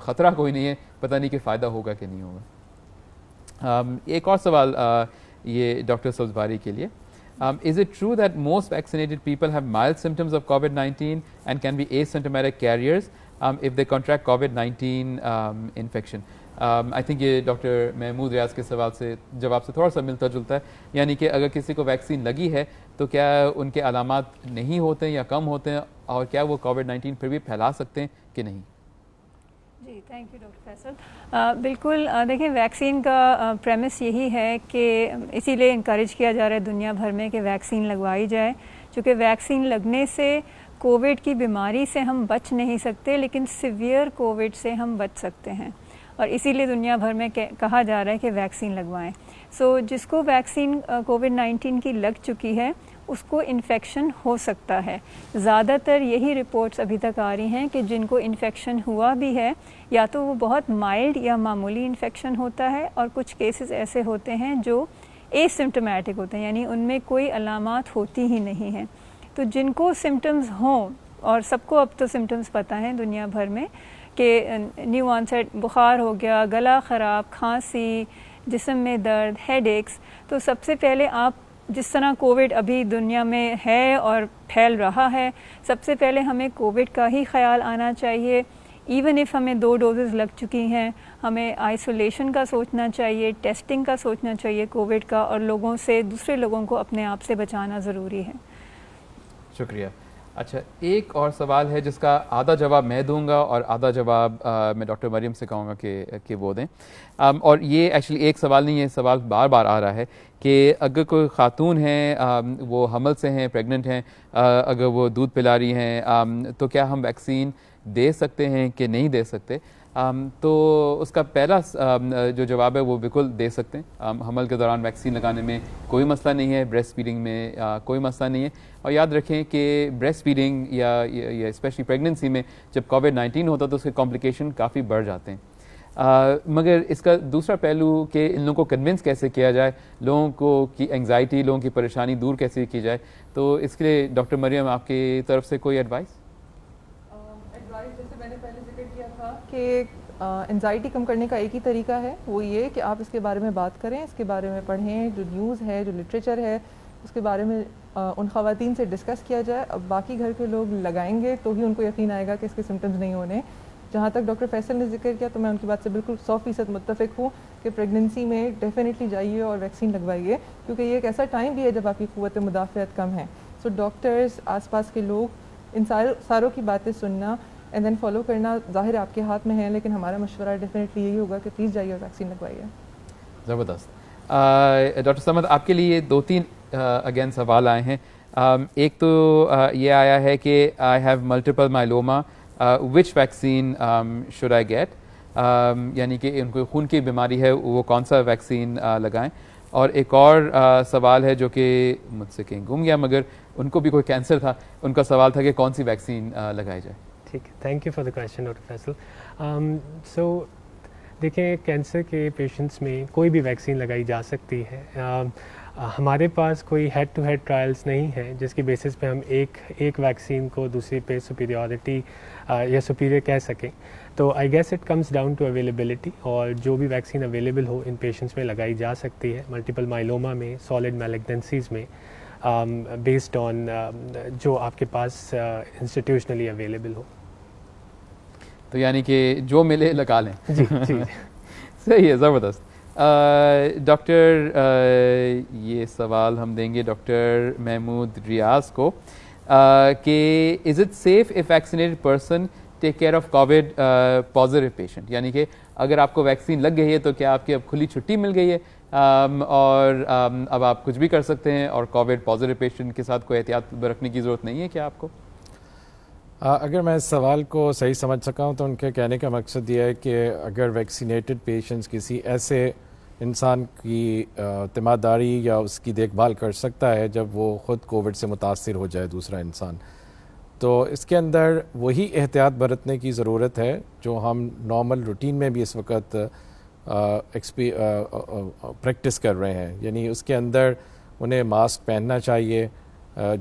خطرہ کوئی نہیں ہے، پتہ نہیں کہ فائدہ ہوگا کہ نہیں ہوگا۔ ایک اور سوال یہ ڈاکٹر سبزواری کے لیے، is it true that most vaccinated people have mild symptoms of COVID-19 and can be asymptomatic carriers if they contract COVID-19 infection؟ I think یہ ڈاکٹر محمود ریاض کے سوال سے جواب سے تھوڑا سا ملتا جلتا ہے، یعنی کہ اگر کسی کو ویکسین لگی ہے تو کیا ان کے علامات نہیں ہوتے ہیں یا کم ہوتے ہیں، اور کیا وہ COVID-19 پھر بھی پھیلا سکتے ہیں کہ نہیں؟ جی تھینک یو ڈاکٹر فیصل۔ بالکل دیکھیں ویکسین کا پریمس یہی ہے کہ اسی لیے انکریج کیا جا رہا ہے دنیا بھر میں کہ ویکسین لگوائی جائے، چونکہ ویکسین لگنے سے کووڈ کی بیماری سے ہم بچ نہیں سکتے لیکن سیویئر کووڈ سے ہم بچ سکتے ہیں، اور اسی لیے دنیا بھر میں کہا جا رہا ہے کہ ویکسین لگوائیں۔ سو جس کو ویکسین کووڈ-19 کی لگ چکی ہے اس کو انفیکشن ہو سکتا ہے۔ زیادہ تر یہی رپورٹس ابھی تک آ رہی ہیں کہ جن کو انفیکشن ہوا بھی ہے یا تو وہ بہت مائلڈ یا معمولی انفیکشن ہوتا ہے، اور کچھ کیسز ایسے ہوتے ہیں جو ایسمپٹومیٹک ہوتے ہیں، یعنی ان میں کوئی علامات ہوتی ہی نہیں ہیں۔ تو جن کو سمٹمز ہوں، اور سب کو اب تو سمٹمز پتہ ہیں دنیا بھر میں کہ نیو آنسیٹ بخار ہو گیا، گلا خراب، کھانسی، جسم میں درد، ہیڈ ایکس، تو سب سے پہلے آپ جس طرح کووڈ ابھی دنیا میں ہے اور پھیل رہا ہے، سب سے پہلے ہمیں کووڈ کا ہی خیال آنا چاہیے۔ ایون اف ہمیں 2 ڈوزز لگ چکی ہیں، ہمیں آئسولیشن کا سوچنا چاہیے، ٹیسٹنگ کا سوچنا چاہیے کووڈ کا، اور لوگوں سے دوسرے لوگوں کو اپنے آپ سے بچانا ضروری ہے۔ شکریہ۔ اچھا، ایک اور سوال ہے جس کا آدھا جواب میں دوں گا اور آدھا جواب میں ڈاکٹر مریم سے کہوں گا کہ وہ دیں، اور یہ ایکچولی ایک سوال نہیں ہے، سوال بار بار آ رہا ہے کہ اگر کوئی خاتون ہیں وہ حمل سے ہیں، پریگننٹ ہیں، اگر وہ دودھ پلا رہی ہیں تو کیا ہم ویکسین دے سکتے ہیں کہ نہیں دے سکتے؟ تو اس کا پہلا جو جواب ہے وہ بالکل دے سکتے ہیں۔ حمل کے دوران ویکسین لگانے میں کوئی مسئلہ نہیں ہے، بریسٹ فیڈنگ میں کوئی مسئلہ نہیں ہے، اور یاد رکھیں کہ بریسٹ فیڈنگ یا اسپیشلی پریگننسی میں جب کووڈ-19 ہوتا ہے تو اس کے کمپلیکیشن کافی بڑھ جاتے ہیں۔ مگر اس کا دوسرا پہلو کہ ان لوگوں کو کنونس کیسے کیا جائے، لوگوں کو کی انگزائٹی، لوگوں کی پریشانی دور کیسے کی جائے، تو اس کے لیے ڈاکٹر مریم آپ کی طرف سے کوئی ایڈوائس؟ جیسے میں نے پہلے ذکر کیا تھا کہ انزائٹی کم کرنے کا ایک ہی طریقہ ہے، وہ یہ کہ آپ اس کے بارے میں بات کریں، اس کے بارے میں پڑھیں، جو نیوز ہے، جو لٹریچر ہے، اس کے بارے میں ان خواتین سے ڈسکس کیا جائے۔ اب باقی گھر کے لوگ لگائیں گے تو ہی ان کو یقین آئے گا کہ اس کے سمٹمز نہیں ہونے۔ جہاں تک ڈاکٹر فیصل نے ذکر کیا تو میں ان کی بات سے بالکل 100% متفق ہوں کہ پریگننسی میں ڈیفینیٹلی جائیے اور ویکسین لگوائیے، کیونکہ یہ ایک ایسا ٹائم بھی ہے جب آپ کی قوت مدافعت کم ہے۔ سو ڈاکٹرز، آس پاس کے لوگ، ان ساروں کی باتیں سننا، اینڈ دین فالو کرنا ظاہر آپ کے ہاتھ میں ہے, لیکن ہمارا مشورہ ڈیفینیٹلی یہی ہوگا کہ پلیز جائیے اور ویکسین لگوائیے. زبردست. ڈاکٹر صمد, آپ کے لیے 2-3 اگین سوال آئے ہیں. ایک تو یہ آیا ہے کہ I have multiple myeloma, which vaccine should I get, یعنی کہ ان کو خون کی بیماری ہے, وہ کون سا ویکسین لگائیں. اور ایک اور سوال ہے جو کہ مجھ سے کہیں گم گیا, مگر ان کو بھی کوئی کینسر تھا, ان کا سوال تھا کہ کون سی ویکسین لگائی جائے. ٹھیک ہے, thank you for the question doctor Faisal. So دیکھیں, کینسر کے پیشنٹس میں کوئی بھی ویکسین لگائی جا سکتی ہے. ہمارے پاس کوئی ہیڈ ٹو ہیڈ ٹرائلس نہیں ہے جس کی بیسس پہ ہم ایک ویکسین کو دوسری پہ سپیریورٹی یا سپیریئر کہہ سکیں. تو I guess it comes down to availability, اور جو بھی ویکسین اویلیبل ہو ان پیشنٹس میں لگائی جا سکتی ہے. ملٹیپل مائلوما میں, سالڈ میلیگننسیز میں, بیسڈ آن جو آپ کے پاس انسٹیٹیوشنلی اویلیبل ہو. تو یعنی کہ جو ملے لگا لیں. جی جی صحیح ہے, زبردست. ڈاکٹر یہ سوال ہم دیں گے ڈاکٹر محمود ریاض کو کہ is it safe if vaccinated person take care of COVID positive patient, یعنی کہ اگر آپ کو ویکسین لگ گئی ہے تو کیا آپ کی اب کھلی چھٹی مل گئی ہے اور اب آپ کچھ بھی کر سکتے ہیں, اور کووڈ پازیٹیو پیشنٹ کے ساتھ کوئی احتیاط برتنے کی ضرورت نہیں ہے کیا آپ کو؟ اگر میں اس سوال کو صحیح سمجھ سکا ہوں تو ان کے کہنے کا مقصد یہ ہے کہ اگر ویکسینیٹڈ پیشنٹس کسی ایسے انسان کی تیمارداری یا اس کی دیکھ بھال کر سکتا ہے جب وہ خود کووڈ سے متاثر ہو جائے دوسرا انسان, تو اس کے اندر وہی احتیاط برتنے کی ضرورت ہے جو ہم نارمل روٹین میں بھی اس وقت پریکٹس کر رہے ہیں. یعنی اس کے اندر انہیں ماسک پہننا چاہیے,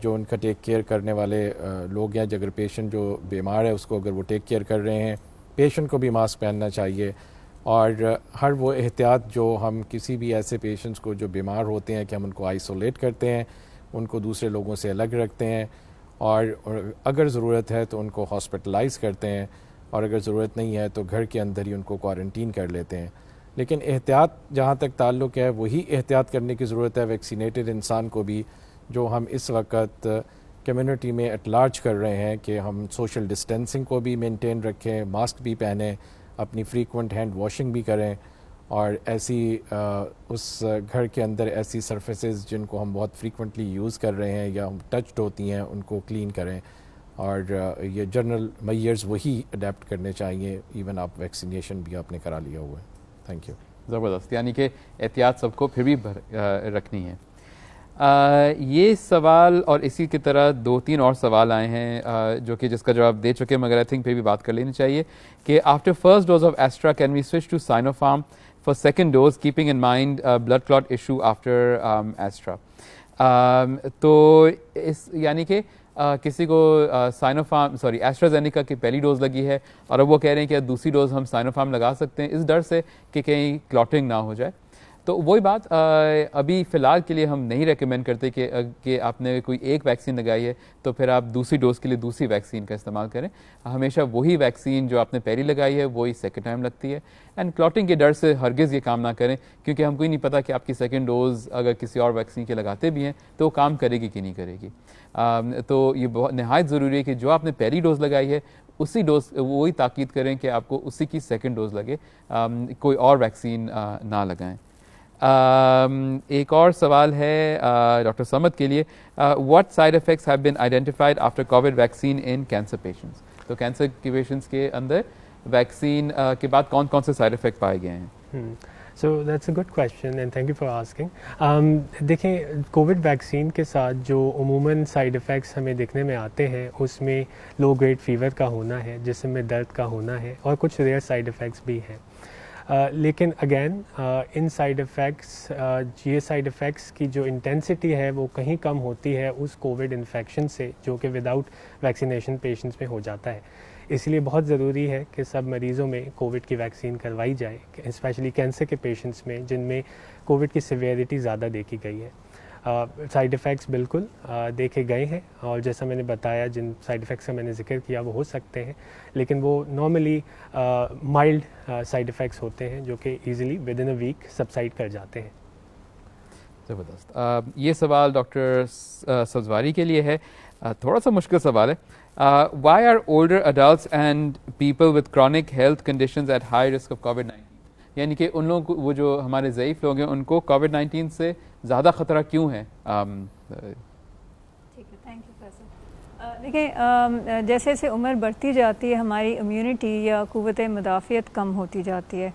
جو ان کا ٹیک کیئر کرنے والے لوگ ہیں. اگر پیشنٹ جو بیمار ہے اس کو اگر وہ ٹیک کیئر کر رہے ہیں, پیشنٹ کو بھی ماسک پہننا چاہیے. اور ہر وہ احتیاط جو ہم کسی بھی ایسے پیشنٹس کو جو بیمار ہوتے ہیں کہ ہم ان کو آئسولیٹ کرتے ہیں, ان کو دوسرے لوگوں سے الگ رکھتے ہیں, اور اگر ضرورت ہے تو ان کو ہاسپٹلائز کرتے ہیں, اور اگر ضرورت نہیں ہے تو گھر کے اندر ہی ان کو کوارنٹین کر لیتے ہیں. لیکن احتیاط جہاں تک تعلق ہے وہی احتیاط کرنے کی ضرورت ہے ویکسینیٹڈ انسان کو بھی, جو ہم اس وقت کمیونٹی میں ایٹ لارج کر رہے ہیں کہ ہم سوشل ڈسٹینسنگ کو بھی مینٹین رکھیں, ماسک بھی پہنیں, اپنی فریکوینٹ ہینڈ واشنگ بھی کریں, اور ایسی اس گھر کے اندر ایسی سرفیسز جن کو ہم بہت فریکوینٹلی یوز کر رہے ہیں یا ٹچڈ ہوتی ہیں ان کو کلین کریں. اور یہ جنرل میئرز وہی اڈیپٹ کرنے چاہیے, ایون آپ ویکسینیشن بھی آپ نے کرا لیا ہوا ہے. Thank you. زبردست, یعنی کہ احتیاط سب کو پھر بھی رکھنی ہے. یہ سوال اور اسی کی طرح 2-3 اور سوال آئے ہیں جو کہ جس کا جواب دے چکے, مگر آئی تھنک پھر بھی بات کر لینی چاہیے کہ after first dose of Astra can we switch to Sinopharm for second dose keeping in mind blood clot issue after Astra. تو اس یعنی کہ کسی کو ایسٹرازینیکا کی پہلی ڈوز لگی ہے اور اب وہ کہہ رہے ہیں کہ دوسری ڈوز ہم سائنوفارم لگا سکتے ہیں اس ڈر سے کہ کہیں کلاٹنگ نہ ہو جائے. تو وہی بات ابھی فی الحال کے لیے ہم نہیں ریکمینڈ کرتے کہ آپ نے کوئی ایک ویکسین لگائی ہے تو پھر آپ دوسری ڈوز کے لیے دوسری ویکسین کا استعمال کریں. ہمیشہ وہی ویکسین جو آپ نے پہلی لگائی ہے وہی سیکنڈ ٹائم لگتی ہے. اینڈ کلاٹنگ کے ڈر سے ہرگز یہ کام نہ کریں, کیونکہ ہم کو ہی نہیں پتہ کہ آپ کی سیکنڈ ڈوز اگر کسی اور ویکسین کے لگاتے بھی ہیں تو وہ کام کرے گی کہ نہیں کرے گی. تو یہ بہت نہایت ضروری ہے کہ جو آپ نے پہلی ڈوز لگائی ہے اسی ڈوز وہی تاکید کریں کہ آپ کو اسی کی سیکنڈ ڈوز لگے, کوئی اور ویکسین نہ لگائیں. ایک اور سوال ہے ڈاکٹر صمد کے لیے, what side effects have been identified after COVID vaccine in cancer patients. تو کینسر کے پیشنٹس کے اندر ویکسین کے بعد کون کون سے سائڈ افیکٹ پائے گئے ہیں؟ So that's a good question and thank you for asking. دیکھیں, کووڈ ویکسین کے ساتھ جو عموماً سائڈ افیکٹس ہمیں دیکھنے میں آتے ہیں اس میں لو گریڈ فیور کا ہونا ہے, جسم میں درد کا ہونا ہے, اور کچھ ریئر سائڈ افیکٹس بھی ہیں. لیکن اگین ان سائڈ افیکٹس یہ سائڈ افیکٹس کی جو انٹینسٹی ہے وہ کہیں کم ہوتی ہے اس کووڈ انفیکشن سے جو کہ وداؤٹ ویکسینیشن پیشنٹس میں ہو جاتا ہے. اس لیے بہت ضروری ہے کہ سب مریضوں میں کووڈ کی ویکسین کروائی جائے, اسپیشلی کینسر کے پیشنٹس میں جن میں کووڈ کی سیویرٹی زیادہ دیکھی گئی ہے. سائڈ افیکٹس بالکل دیکھے گئے ہیں, اور جیسا میں نے بتایا جن سائڈ افیکٹس کا میں نے ذکر کیا وہ ہو سکتے ہیں, لیکن وہ نارملی مائلڈ سائڈ افیکٹس ہوتے ہیں جو کہ easily within a week subside کر جاتے ہیں. زبردست. یہ سوال ڈاکٹر سبزواری کے لیے ہے, تھوڑا سا مشکل سوال ہے. why are older adults and people with chronic health conditions at high risk of COVID-19? یعنی کہ ان لوگوں کو, وہ جو ہمارے ضعیف لوگ ہیں, ان کو COVID-19 سے زیادہ خطرہ کیوں ہے؟ ٹھیک ہے, تھینک یو فیصل. دیکھیں, جیسے جیسے عمر بڑھتی جاتی ہے ہماری امیونٹی یا قوت مدافعت کم ہوتی جاتی ہے.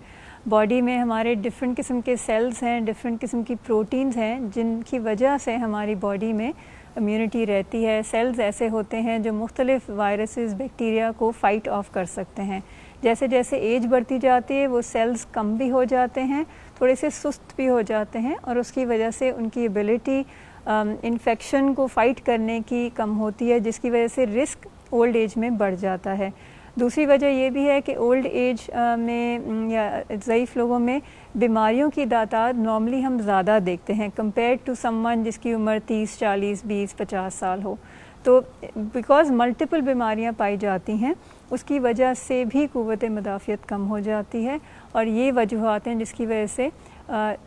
باڈی میں ہمارے ڈفرینٹ قسم کے سیلز ہیں, ڈفرینٹ قسم کی پروٹینز ہیں جن کی وجہ سے ہماری باڈی میں امیونٹی رہتی ہے. سیلز ایسے ہوتے ہیں جو مختلف وائرسز, بیکٹیریا کو فائٹ آف کر سکتے ہیں. جیسے جیسے ایج بڑھتی جاتی ہے وہ سیلز کم بھی ہو جاتے ہیں, تھوڑے سے سست بھی ہو جاتے ہیں, اور اس کی وجہ سے ان کی ایبلٹی انفیکشن کو فائٹ کرنے کی کم ہوتی ہے, جس کی وجہ سے رسک اولڈ ایج میں بڑھ جاتا ہے. دوسری وجہ یہ بھی ہے کہ اولڈ ایج میں یا ضعیف لوگوں میں بیماریوں کی تعداد نارملی ہم زیادہ دیکھتے ہیں کمپیئرڈ ٹو سم ون جس کی عمر 30, 40, 20, 50 سال ہو. تو بیکاز ملٹیپل بیماریاں پائی جاتی ہیں اس کی وجہ سے بھی قوت مدافعت کم ہو جاتی ہے, اور یہ وجوہات ہیں جس کی وجہ سے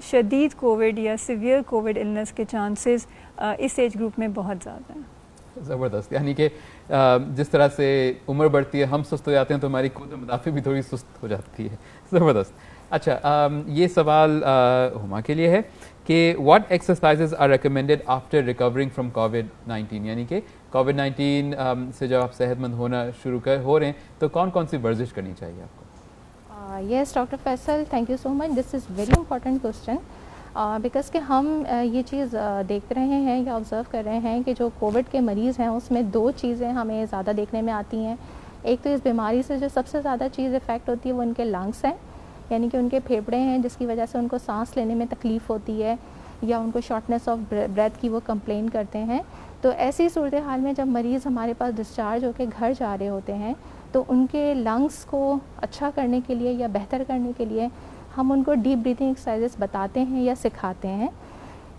شدید کووڈ یا سیویئر کووڈ النس کے چانسز اس ایج گروپ میں بہت زیادہ ہیں. زبردست. یعنی کہ جس طرح سے عمر بڑھتی ہے ہم سست ہو جاتے ہیں تو ہماری قوت مدافع بھی تھوڑی سست ہو جاتی ہے. زبردست. اچھا, یہ سوال ہما کے لیے ہے کہ what exercises are recommended after recovering from COVID-19؟ یعنی کہ COVID-19 سے جب آپ صحت مند ہونا شروع ہو رہے ہیں تو کون کون سی ورزش کرنی چاہیے آپ کو؟ Yes doctor Faisal, thank you so much. This is very important question because کہ ہم یہ چیز دیکھ رہے ہیں یا آبزرو کر رہے ہیں کہ جو کووڈ کے مریض ہیں اس میں دو چیزیں ہمیں زیادہ دیکھنے میں آتی ہیں. ایک تو اس بیماری سے جو سب سے زیادہ چیز افیکٹ ہوتی ہے وہ ان کے لنگس ہیں, یعنی کہ ان کے پھیپھڑے ہیں جس کی وجہ سے ان کو سانس لینے میں تکلیف ہوتی ہے یا ان کو شارٹنیس آف بریتھ کی وہ کمپلین کرتے ہیں. تو ایسی صورتحال میں جب مریض ہمارے پاس ڈسچارج ہو کے گھر جا رہے ہوتے ہیں تو ان کے لنگس کو اچھا کرنے کے لیے یا بہتر کرنے کے لیے ہم ان کو ڈیپ بریتھنگ ایکسرسائزز بتاتے ہیں یا سکھاتے ہیں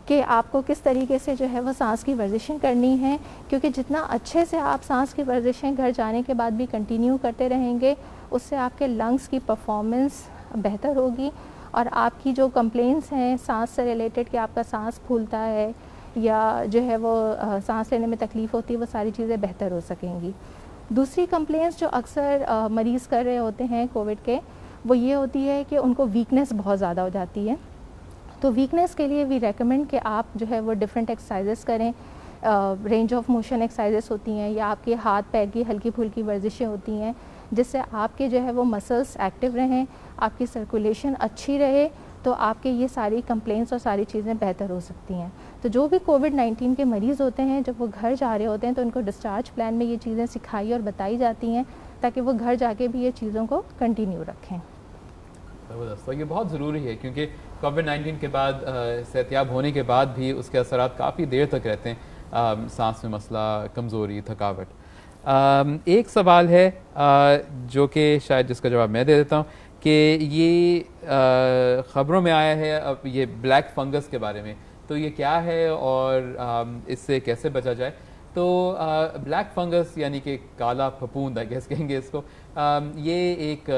کہ آپ کو کس طریقے سے جو ہے وہ سانس کی ورزشیں کرنی ہیں, کیونکہ جتنا اچھے سے آپ سانس کی ورزشیں گھر جانے کے بعد بھی کنٹینیو کرتے رہیں گے اس سے آپ کے لنگس کی پرفارمنس بہتر ہوگی, اور آپ کی جو کمپلینس ہیں سانس سے ریلیٹڈ کہ آپ کا سانس پھولتا ہے یا جو ہے وہ سانس لینے میں تکلیف ہوتی ہے وہ ساری چیزیں بہتر ہو سکیں گی. دوسری کمپلینس جو اکثر مریض کر رہے ہوتے ہیں کووڈ کے وہ یہ ہوتی ہے کہ ان کو ویکنیس بہت زیادہ ہو جاتی ہے. تو ویکنیس کے لیے وی ریکمینڈ کہ آپ جو ہے وہ ڈفرینٹ ایکسرسائزز کریں. رینج آف موشن ایکسرسائزز ہوتی ہیں یا آپ کے ہاتھ پیر کی ہلکی پھلکی ورزشیں ہوتی ہیں جس سے آپ کے جو ہے وہ مسلس ایکٹیو رہیں, آپ کی سرکولیشن اچھی رہے, تو آپ کے یہ ساری کمپلینس اور ساری چیزیں بہتر ہو سکتی ہیں. تو جو بھی COVID-19 کے مریض ہوتے ہیں جب وہ گھر جا رہے ہوتے ہیں تو ان کو ڈسچارج پلان میں یہ چیزیں سکھائی اور بتائی جاتی ہیں تاکہ وہ گھر جا کے بھی یہ چیزوں کو کنٹینیو رکھیں. زبردست. یہ بہت ضروری ہے کیونکہ COVID-19 کے بعد صحتیاب ہونے کے بعد بھی اس کے اثرات کافی دیر تک رہتے ہیں, سانس میں مسئلہ, کمزوری, تھکاوٹ. ایک سوال ہے جو کہ شاید جس کا جواب میں دے دیتا ہوں کہ یہ خبروں میں آیا ہے اب یہ بلیک فنگس کے بارے میں, تو یہ کیا ہے اور اس سے کیسے بچا جائے؟ تو بلیک فنگس یعنی کہ کالا پھپھوند آئی گیس کہیں گے اس کو, یہ ایک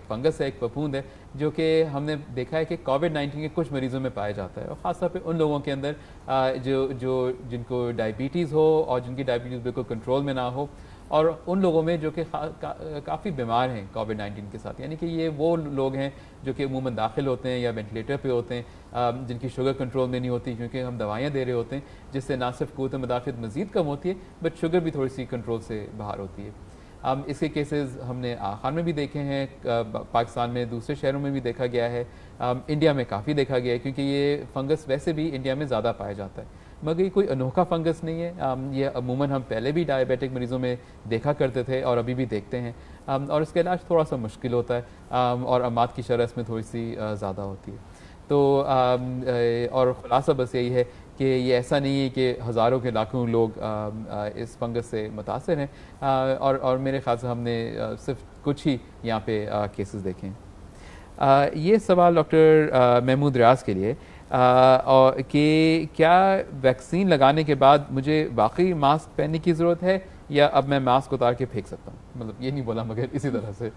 فنگس ہے, ایک پھپھوند ہے جو کہ ہم نے دیکھا ہے کہ COVID-19 کے کچھ مریضوں میں پایا جاتا ہے, اور خاص طور پہ ان لوگوں کے اندر جن کو ڈائبٹیز ہو اور جن کی ڈائبٹیز بالکل کنٹرول میں نہ ہو, اور ان لوگوں میں جو کہ کافی بیمار ہیں COVID-19 کے ساتھ. یعنی کہ یہ وہ لوگ ہیں جو کہ عموماً داخل ہوتے ہیں یا وینٹیلیٹر پہ ہوتے ہیں, جن کی شوگر کنٹرول میں نہیں ہوتی کیونکہ ہم دوائیاں دے رہے ہوتے ہیں جس سے نہ صرف قوت مدافعت مزید کم ہوتی ہے بٹ شوگر بھی تھوڑی سی کنٹرول سے باہر ہوتی ہے. اس کے کیسز ہم نے آخر میں بھی دیکھے ہیں, پاکستان میں دوسرے شہروں میں بھی دیکھا گیا ہے, انڈیا میں کافی دیکھا گیا ہے کیونکہ یہ فنگس ویسے بھی انڈیا میں زیادہ پایا جاتا ہے, مگر یہ کوئی انوکھا فنگس نہیں ہے. یہ عموماً ہم پہلے بھی ڈائبیٹک مریضوں میں دیکھا کرتے تھے اور ابھی بھی دیکھتے ہیں, اور اس کا علاج تھوڑا سا مشکل ہوتا ہے اور اموات کی شرح اس میں تھوڑی سی زیادہ ہوتی ہے. تو اور خلاصہ بس یہی ہے کہ یہ ایسا نہیں ہے کہ ہزاروں کے لاکھوں لوگ اس فنگس سے متاثر ہیں, اور میرے خیال سے ہم نے صرف کچھ ہی یہاں پہ کیسز دیکھے ہیں. یہ سوال ڈاکٹر محمود ریاض کے لیے کہ کیا ویکسین لگانے کے بعد مجھے واقعی ماسک پہننے کی ضرورت ہے یا اب میں ماسک اتار کے پھینک سکتا ہوں؟ مطلب یہ نہیں بولا مگر اسی طرح سے.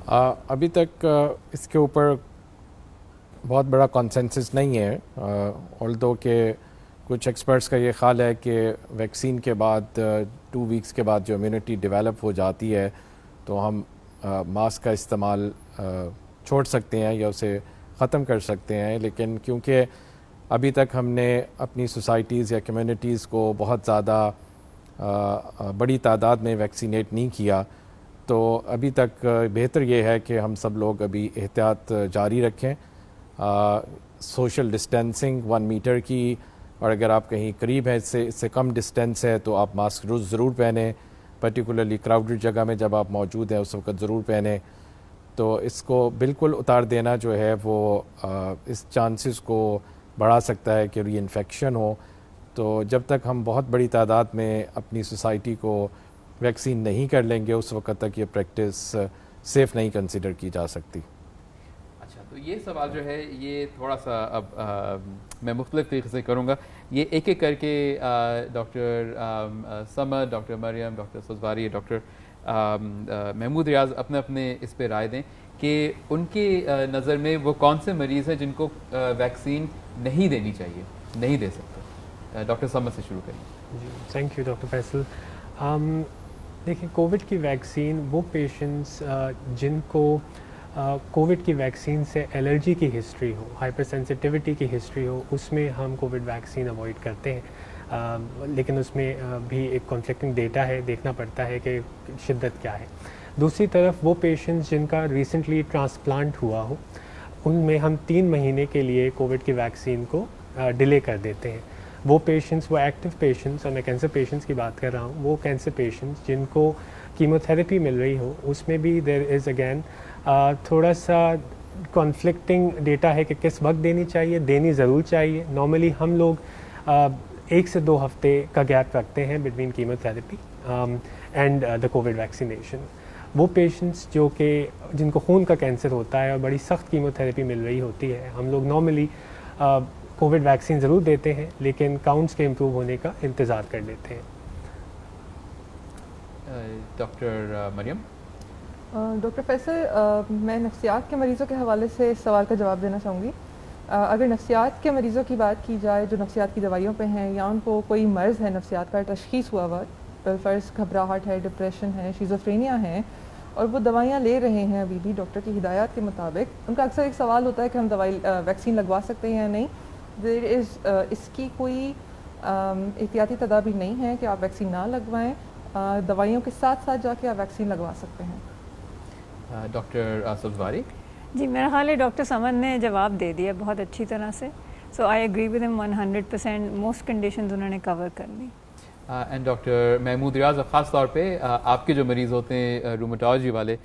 ابھی تک اس کے اوپر بہت بڑا کنسنسس نہیں ہے, آلدو کہ کچھ ایکسپرٹس کا یہ خیال ہے کہ ویکسین کے بعد 2 ویکس کے بعد جو امیونٹی ڈیولپ ہو جاتی ہے تو ہم ماسک کا استعمال چھوڑ سکتے ہیں یا اسے ختم کر سکتے ہیں. لیکن کیونکہ ابھی تک ہم نے اپنی سوسائٹیز یا کمیونٹیز کو بہت زیادہ بڑی تعداد میں ویکسینیٹ نہیں کیا, تو ابھی تک بہتر یہ ہے کہ ہم سب لوگ ابھی احتیاط جاری رکھیں. سوشل ڈسٹینسنگ 1 میٹر کی, اور اگر آپ کہیں قریب ہیں اس سے کم ڈسٹینس ہے تو آپ ماسک ضرور پہنیں, پرٹیکولرلی کراؤڈڈ جگہ میں جب آپ موجود ہیں اس وقت ضرور پہنیں. تو اس کو بالکل اتار دینا جو ہے وہ اس چانسز کو بڑھا سکتا ہے کہ ری انفیکشن ہو. تو جب تک ہم بہت بڑی تعداد میں اپنی سوسائٹی کو ویکسین نہیں کر لیں گے اس وقت تک یہ پریکٹس سیف نہیں کنسیڈر کی جا سکتی. اچھا, تو یہ سوال جو ہے یہ تھوڑا سا اب میں مختلف طریقے سے کروں گا, یہ ایک ایک کر کے ڈاکٹر سمد, ڈاکٹر مریم, ڈاکٹر سزواری, ڈاکٹر محمود ریاض اپنے اپنے اس پہ رائے دیں کہ ان کی نظر میں وہ کون سے مریض ہیں جن کو ویکسین نہیں دینی چاہیے, نہیں دے سکتے. ڈاکٹر سمد سے شروع کریں. جی تھینک یو ڈاکٹر فیصل. دیکھیں کووڈ کی ویکسین وہ پیشنٹس جن کو کووڈ کی ویکسین سے الرجی کی ہسٹری ہو, ہائپر سینسٹیوٹی کی ہسٹری ہو, اس میں ہم کووڈ ویکسین اوائڈ کرتے ہیں. لیکن اس میں بھی ایک کانفلکٹنگ ڈیٹا ہے, دیکھنا پڑتا ہے کہ شدت کیا ہے. دوسری طرف وہ پیشنٹس جن کا ریسنٹلی ٹرانسپلانٹ ہوا ہو, ان میں ہم 3 مہینے کے لیے کووڈ کی ویکسین کو ڈیلے کر دیتے ہیں. وہ پیشنٹس, وہ ایکٹیو پیشنٹس, اور میں کینسر پیشنٹس کی بات کر رہا ہوں, وہ کینسر پیشنٹس جن کو کیموتھراپی مل رہی ہو, اس میں بھی دیر از اگین تھوڑا سا کانفلکٹنگ ڈیٹا ہے کہ کس وقت دینی چاہیے. دینی ضرور چاہیے. نارملی ہم لوگ 1 سے 2 ہفتے کا گیپ رکھتے ہیں between chemotherapy and the Covid vaccination. وہ پیشنٹس جو کہ جن کو خون کا کینسر ہوتا ہے اور بڑی سخت کیموتھراپی مل رہی ہوتی ہے, ہم لوگ نارملی کووڈ ویکسین ضرور دیتے ہیں لیکن کاؤنٹس کے امپروو ہونے کا انتظار کر لیتے ہیں. ڈاکٹر مریم. ڈاکٹر فیصل, میں نفسیات کے مریضوں کے حوالے سے اس سوال کا جواب دینا چاہوں گی. اگر نفسیات کے مریضوں کی بات کی جائے جو نفسیات کی دوائیوں پہ ہیں یا ان کو کوئی مرض ہے نفسیات کا تشخیص ہوا ہوا, فرض گھبراہٹ ہے, ڈپریشن ہے, شیزوفرینیا ہے, اور وہ دوائیاں لے رہے ہیں ابھی بھی ڈاکٹر کی ہدایات کے مطابق, ان کا اکثر ایک سوال ہوتا ہے کہ ہم ویکسین لگوا سکتے ہیں یا نہیں. اس کی کوئی احتیاطی تدابیر نہیں ہے کہ آپ ویکسین نہ لگوائیں, دوائیوں کے ساتھ ساتھ جا کے آپ ویکسین لگوا سکتے ہیں. ڈاکٹر سبزواری. جی میرا خیال ہے ڈاکٹر سمد نے جواب دے دیا بہت اچھی طرح سے. سو آئی ایگری ود ہم 100%. موسٹ کنڈیشنز انہوں نے کور کر لی. اینڈ ڈاکٹر محمود ریاض, خاص طور پہ آپ کے جو مریض ہوتے ہیں رومٹالوجی والے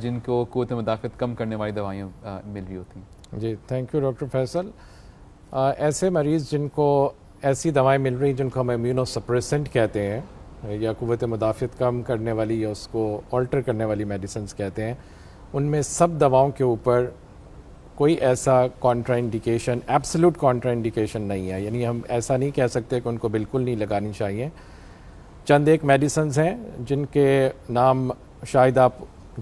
جن کو قوت مدافعت کم کرنے والی دوائیاں مل رہی ہوتی ہیں. جی تھینک یو ڈاکٹر فیصل. ایسے مریض جن کو ایسی دوائیں مل رہی جن کو ہم امیونو سپریسنٹ کہتے ہیں یا قوت مدافعت کم کرنے والی یا اس کو آلٹر کرنے والی میڈیسنز کہتے ہیں, ان میں سب دواؤں کے اوپر کوئی ایسا contra indication, absolute contra indication نہیں ہے. یعنی ہم ایسا نہیں کہہ سکتے کہ ان کو بالکل نہیں لگانی چاہیے. چند ایک میڈیسنز ہیں جن کے نام شاید آپ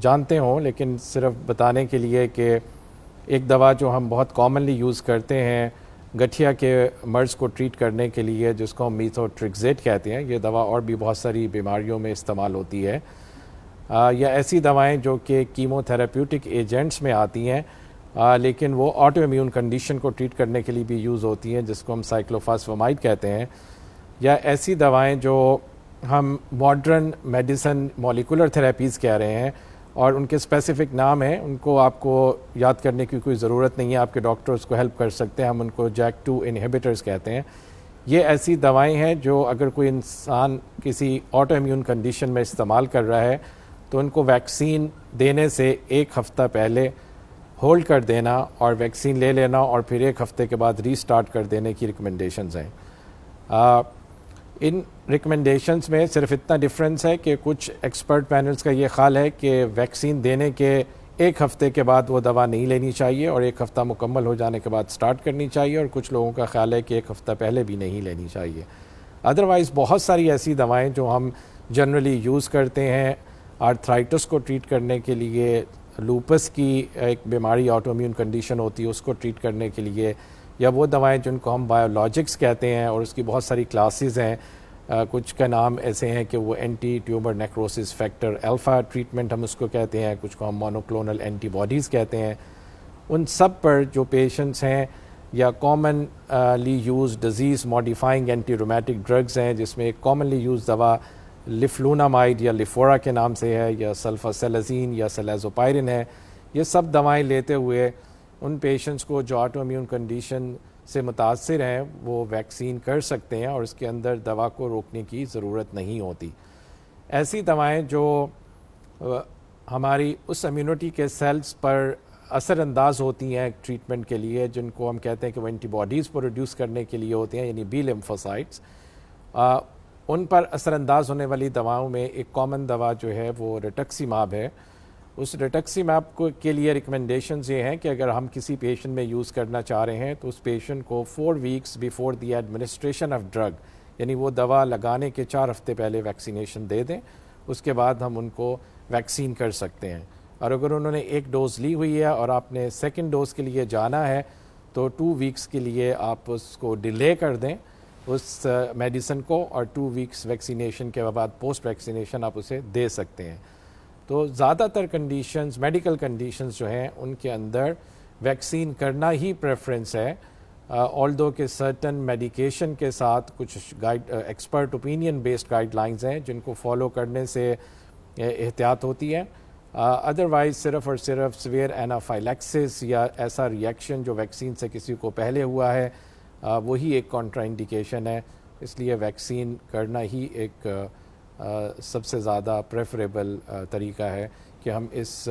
جانتے ہوں, لیکن صرف بتانے کے لیے کہ ایک دوا جو ہم بہت کامنلی یوز کرتے ہیں گٹھیا کے مرض کو ٹریٹ کرنے کے لیے جس کو ہم میتھوٹریکزیٹ کہتے ہیں, یہ دوا اور بھی بہت ساری بیماریوں میں استعمال ہوتی ہے. یا ایسی دوائیں جو کہ کیمو تھراپیوٹک ایجنٹس میں آتی ہیں لیکن وہ آٹو امیون کنڈیشن کو ٹریٹ کرنے کے لیے بھی یوز ہوتی ہیں جس کو ہم سائکلوفاسفامائڈ کہتے ہیں. یا ایسی دوائیں جو ہم ماڈرن میڈیسن مولیکولر تھراپیز کہہ رہے ہیں اور ان کے اسپیسیفک نام ہیں, ان کو آپ کو یاد کرنے کی کوئی ضرورت نہیں ہے, آپ کے ڈاکٹر اس کو ہیلپ کر سکتے ہیں. ہم ان کو JAK2 انہیبیٹرز کہتے ہیں. یہ ایسی دوائیں ہیں جو اگر کوئی انسان کسی آٹو امیون کنڈیشن میں استعمال کر رہا ہے تو ان کو ویکسین دینے سے 1 ہفتہ پہلے ہولڈ کر دینا اور ویکسین لے لینا اور پھر 1 ہفتے کے بعد ری سٹارٹ کر دینے کی ریکمنڈیشنز ہیں. ان ریکمنڈیشنز میں صرف اتنا ڈفرینس ہے کہ کچھ ایکسپرٹ پینلز کا یہ خیال ہے کہ ویکسین دینے کے 1 ہفتے کے بعد وہ دوا نہیں لینی چاہیے اور 1 ہفتہ مکمل ہو جانے کے بعد سٹارٹ کرنی چاہیے, اور کچھ لوگوں کا خیال ہے کہ 1 ہفتہ پہلے بھی نہیں لینی چاہیے. ادروائز بہت ساری ایسی دوائیں جو ہم جنرلی یوز کرتے ہیں آرتھرائٹس کو ٹریٹ کرنے کے لیے, لوپس کی ایک بیماری آٹو امیون کنڈیشن ہوتی ہے اس کو ٹریٹ کرنے کے لیے, یا وہ دوائیں جن کو ہم بایولوجکس کہتے ہیں اور اس کی بہت ساری کلاسز ہیں کچھ کا نام ایسے ہیں کہ وہ anti tumour necrosis factor alpha treatment ہم اس کو کہتے ہیں, کچھ کو ہم مونوکلونل اینٹی باڈیز کہتے ہیں. ان سب پر جو پیشنٹس ہیں یا commonly use disease modifying anti rheumatic drugs ہیں, جس میں ایک کامنلی یوز دوا لفلونامائڈ یا لیفورا کے نام سے ہے, یا سلفاسیلازین یا سلیزوپائرن ہے, یہ سب دوائیں لیتے ہوئے ان پیشنٹس کو جو آٹو امیون کنڈیشن سے متاثر ہیں وہ ویکسین کر سکتے ہیں, اور اس کے اندر دوا کو روکنے کی ضرورت نہیں ہوتی. ایسی دوائیں جو ہماری اس امیونٹی کے سیلز پر اثر انداز ہوتی ہیں ٹریٹمنٹ کے لیے, جن کو ہم کہتے ہیں کہ وہ اینٹی باڈیز پروڈیوس کرنے کے لیے ہوتے ہیں, یعنی بی لیمفوسائٹس, ان پر اثر انداز ہونے والی دواؤں میں ایک کامن دوا جو ہے وہ ریٹکسیماب ہے. اس ریٹکسیماب کے لیے ریکمنڈیشنز یہ ہیں کہ اگر ہم کسی پیشنٹ میں یوز کرنا چاہ رہے ہیں تو اس پیشنٹ کو 4 weeks before the administration of drug, یعنی وہ دوا لگانے کے 4 ہفتے پہلے ویکسینیشن دے دیں, اس کے بعد ہم ان کو ویکسین کر سکتے ہیں. اور اگر انہوں نے 1 ڈوز لی ہوئی ہے اور آپ نے 2nd ڈوز کے لیے جانا ہے تو 2 ویکس کے لیے آپ اس کو ڈیلے کر دیں اس میڈیسن کو, اور 2 ویکس ویکسینیشن کے بعد پوسٹ ویکسینیشن آپ اسے دے سکتے ہیں. تو زیادہ تر کنڈیشنز میڈیکل کنڈیشنز جو ہیں ان کے اندر ویکسین کرنا ہی پریفرنس ہے, آلدو کہ سرٹن میڈیکیشن کے ساتھ کچھ expert opinion based guide lines ہیں جن کو فالو کرنے سے احتیاط ہوتی ہے. ادروائز صرف اور صرف سویئر اینافائلیکسس یا ایسا ریئیکشن جو ویکسین سے کسی کو پہلے ہوا ہے وہی ایک کنٹرا انڈیکیشن ہے, اس لیے ویکسین کرنا ہی ایک سب سے زیادہ پریفریبل طریقہ ہے کہ ہم اس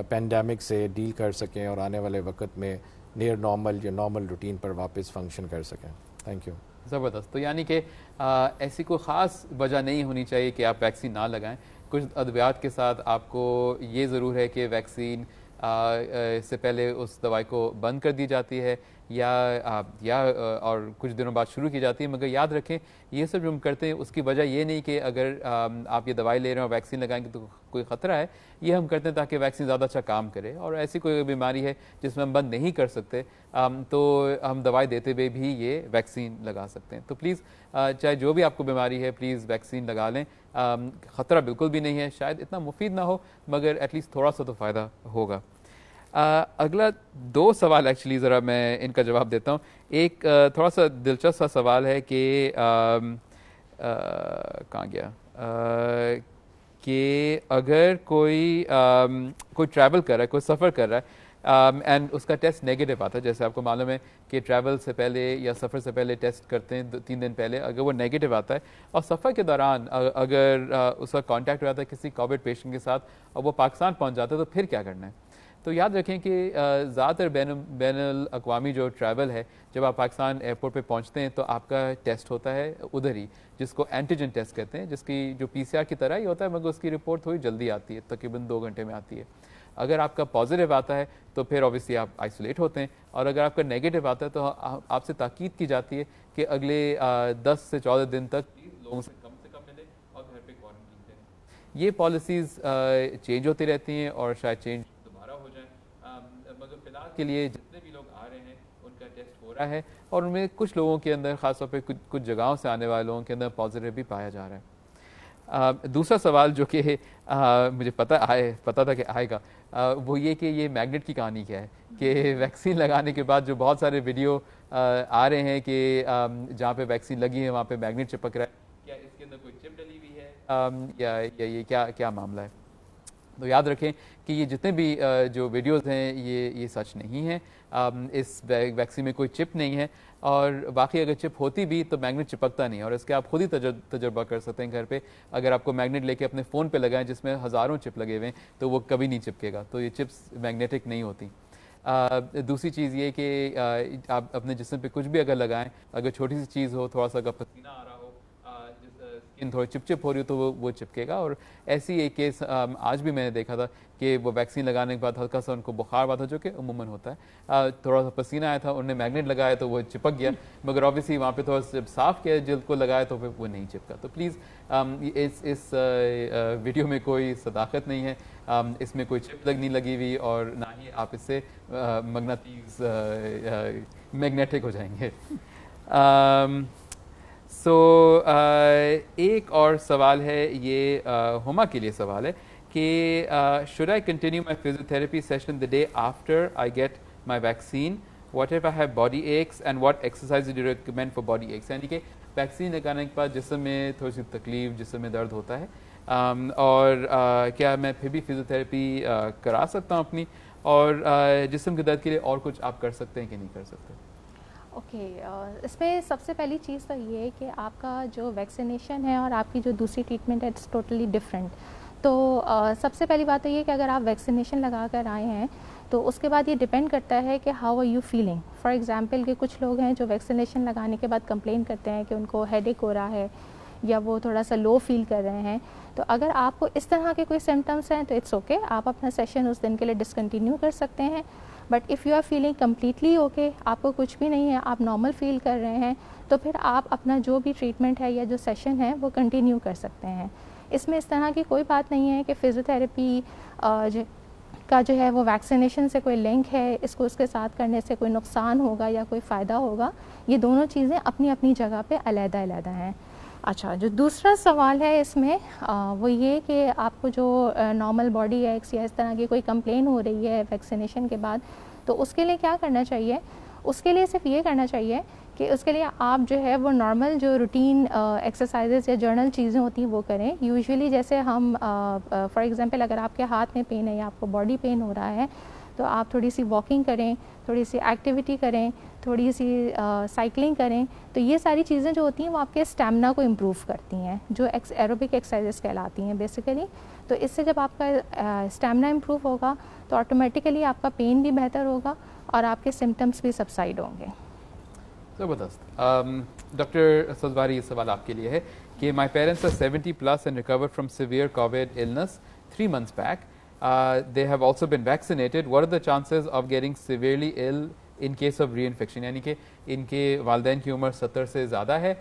پینڈیمک سے ڈیل کر سکیں اور آنے والے وقت میں نیئر نارمل یا نارمل روٹین پر واپس فنکشن کر سکیں. Thank you. زبردست. تو یعنی کہ ایسی کوئی خاص وجہ نہیں ہونی چاہیے کہ آپ ویکسین نہ لگائیں. کچھ ادویات کے ساتھ آپ کو یہ ضرور ہے کہ ویکسین سے پہلے اس دوائی کو بند کر دی جاتی ہے یا اور کچھ دنوں بعد شروع کی جاتی ہے, مگر یاد رکھیں یہ سب جو ہم کرتے ہیں اس کی وجہ یہ نہیں کہ اگر آپ یہ دوائی لے رہے ہیں اور ویکسین لگائیں گے تو کوئی خطرہ ہے. یہ ہم کرتے ہیں تاکہ ویکسین زیادہ اچھا کام کرے, اور ایسی کوئی بیماری ہے جس میں ہم بند نہیں کر سکتے تو ہم دوائی دیتے ہوئے بھی یہ ویکسین لگا سکتے ہیں. تو پلیز چاہے جو بھی آپ کو بیماری ہے پلیز ویکسین لگا لیں. خطرہ بالکل بھی نہیں ہے, شاید اتنا مفید نہ ہو مگر ایٹ لیسٹ تھوڑا سا تو فائدہ ہوگا. اگلا 2 سوال ایکچولی ذرا میں ان کا جواب دیتا ہوں. ایک تھوڑا سا دلچسپ سا سوال ہے کہ کہاں گیا کہ اگر کوئی ٹریول کر رہا ہے, کوئی سفر کر رہا ہے اینڈ اس کا ٹیسٹ نیگیٹو آتا ہے, جیسے آپ کو معلوم ہے کہ ٹریول سے پہلے یا سفر سے پہلے ٹیسٹ کرتے ہیں 3 دن پہلے, اگر وہ نیگیٹو آتا ہے اور سفر کے دوران اگر اس کا کانٹیکٹ ہو جاتا ہے کسی کووڈ پیشنٹ کے ساتھ اور وہ پاکستان پہنچ جاتا ہے تو پھر کیا کرنا ہے. تو یاد رکھیں کہ زیادہ تر بین الاقوامی جو ٹریول ہے, جب آپ پاکستان ایئرپورٹ پہ پہنچتے ہیں تو آپ کا ٹیسٹ ہوتا ہے ادھر ہی, جس کو اینٹیجن ٹیسٹ کہتے ہیں, جس کی جو PCR کی طرح ہی ہوتا ہے مگر اس کی رپورٹ تھوڑی جلدی آتی ہے, تقریباً 2 گھنٹے میں آتی ہے. اگر آپ کا پازیٹیو آتا ہے تو پھر اوبیسلی آپ آئسولیٹ ہوتے ہیں, اور اگر آپ کا نیگیٹو آتا ہے تو آپ سے تاکید کی جاتی ہے کہ اگلے 10 سے 14 دن تک لوگوں سے کم ملے اور گھر پہ کوارنٹین کریں. یہ پالیسیز چینج ہوتی رہتی ہیں اور شاید چینج دوبارہ ہو جائیں, مگر فی الحال کے لیے جتنے بھی لوگ آ رہے ہیں ان کا ٹیسٹ ہو رہا ہے, اور ان میں کچھ لوگوں کے اندر خاص طور پہ کچھ جگہوں سے آنے والے لوگوں کے اندر پازیٹیو بھی پایا جا رہا ہے. دوسرا سوال جو کہ مجھے پتا تھا کہ آئے گا, وہ یہ کہ یہ میگنیٹ کی کہانی کیا ہے, کہ ویکسین لگانے کے بعد جو بہت سارے ویڈیو آ رہے ہیں کہ جہاں پہ ویکسین لگی ہے وہاں پہ میگنیٹ چپک رہا ہے, کیا اس کے اندر کوئی چپ ڈلی ہوئی ہے یا یہ کیا معاملہ ہے. تو یاد رکھیں کہ یہ جتنے بھی جو ویڈیوز ہیں یہ سچ نہیں ہیں, اس ویکسین میں کوئی چپ نہیں ہے, اور باقی اگر چپ ہوتی بھی تو میگنیٹ چپکتا نہیں, اور اس کے آپ خود ہی تجربہ کر سکتے ہیں گھر پہ. اگر آپ کو میگنیٹ لے کے اپنے فون پہ لگائیں جس میں ہزاروں چپ لگے ہوئے ہیں تو وہ کبھی نہیں چپکے گا, تو یہ چپس میگنیٹک نہیں ہوتی. دوسری چیز یہ کہ آپ اپنے جسم پہ کچھ بھی اگر لگائیں, اگر چھوٹی سی چیز ہو, تھوڑا سا اگر پسینہ آ رہا ہو, اسکن تھوڑی چپ ہو رہی ہو تو وہ چپکے گا. اور ایسی ایک کیس آج بھی میں نے دیکھا تھا کہ وہ ویکسین لگانے کے بعد ہلکا سا ان کو بخار ہوا تھا, جو کہ عموماً ہوتا ہے, تھوڑا سا پسینہ آیا تھا, انہوں نے میگنیٹ لگایا تو وہ چپک گیا, مگر آبویسلی وہاں پہ تھوڑا سا جب صاف کیا جلد کو لگایا تو پھر وہ نہیں چپکا. تو پلیز اس ویڈیو میں کوئی صداقت نہیں ہے, اس میں کوئی چپ نہیں لگی ہوئی, اور نہ ہی آپ اس سے میگنیٹک ہو جائیں گے. سو ایک اور سوال ہے, یہ ہما کے لیے سوال ہے کہ should I continue my physiotherapy session the day after I get my vaccine? What if I have body aches and what exercises do you recommend for body aches? یعنی کہ ویکسین لگانے کے بعد جسم میں تھوڑی سی تکلیف, جسم میں درد ہوتا ہے, اور کیا میں پھر بھی فزیوتھراپی کرا سکتا ہوں اپنی, اور جسم کے درد کے لیے اور کچھ آپ کر سکتے ہیں کہ نہیں کر سکتے؟ اوکے, اس میں سب سے پہلی چیز تو یہ ہے کہ آپ کا جو ویکسینیشن ہے اور آپ کی جو دوسری ٹریٹمنٹ ہے اٹس ٹوٹلی ڈفرینٹ. تو سب سے پہلی بات تو یہ ہے کہ اگر آپ ویکسینیشن لگا کر آئے ہیں تو اس کے بعد یہ ڈپینڈ کرتا ہے کہ how are you feeling. For example کہ کچھ لوگ ہیں جو ویکسینیشن لگانے کے بعد کمپلین کرتے ہیں کہ ان کو ہیڈ ایک ہو رہا ہے یا وہ تھوڑا سا لو فیل کر رہے ہیں. تو اگر آپ کو اس طرح کے کوئی سمٹمس ہیں تو اٹس اوکے, آپ اپنا سیشن اس دن کے لیے ڈسکنٹینیو کر سکتے ہیں. But if you are feeling completely okay, آپ کو کچھ بھی نہیں ہے, آپ نارمل فیل کر رہے ہیں, تو پھر آپ اپنا جو بھی ٹریٹمنٹ ہے یا جو سیشن ہے وہ کنٹینیو کر سکتے ہیں. اس میں اس طرح کی کوئی بات نہیں ہے کہ فزیوتھراپی کا جو ہے وہ ویکسینیشن سے کوئی لنک ہے, اس کو اس کے ساتھ کرنے سے کوئی نقصان ہوگا یا کوئی فائدہ ہوگا. یہ دونوں چیزیں اپنی اپنی جگہ پہ علیحدہ علیحدہ ہیں. اچھا, جو دوسرا سوال ہے اس میں وہ یہ کہ آپ کو جو نارمل باڈی ایکس یا اس طرح کی کوئی کمپلین ہو رہی ہے ویکسینیشن کے بعد, تو اس کے لیے کیا کرنا چاہیے؟ اس کے لیے صرف یہ کرنا چاہیے کہ اس کے لیے آپ جو ہے وہ نارمل جو روٹین ایکسرسائزز یا جرنل چیزیں ہوتی ہیں وہ کریں. یوزولی جیسے ہم فار ایگزامپل اگر آپ کے ہاتھ میں پین ہے یا آپ کو باڈی پین ہو رہا ہے تو آپ تھوڑی سی واکنگ کریں, تھوڑی سی ایکٹیویٹی کریں, تھوڑی سی سائیکلنگ کریں. تو یہ ساری چیزیں جو ہوتی ہیں وہ آپ کے اسٹیمنا کو امپروو کرتی ہیں, جو ایروبک ایکسرسائزز کہلاتی ہیں بیسیکلی. تو اس سے جب آپ کا اسٹیمنا امپروو ہوگا تو آٹومیٹیکلی آپ کا پین بھی بہتر ہوگا اور آپ کے سمٹمس بھی سبسائڈ ہوں گے. زبردست. ڈاکٹر سزواری, یہ سوال آپ کے لیے ہے کہ my parents are 70+ and recover from severe COVID illness 3 months back. They have also been vaccinated. What are the chances of getting severely ill in case of reinfection? یعنی کہ ان کے والدین کی عمر 70 سے زیادہ ہے,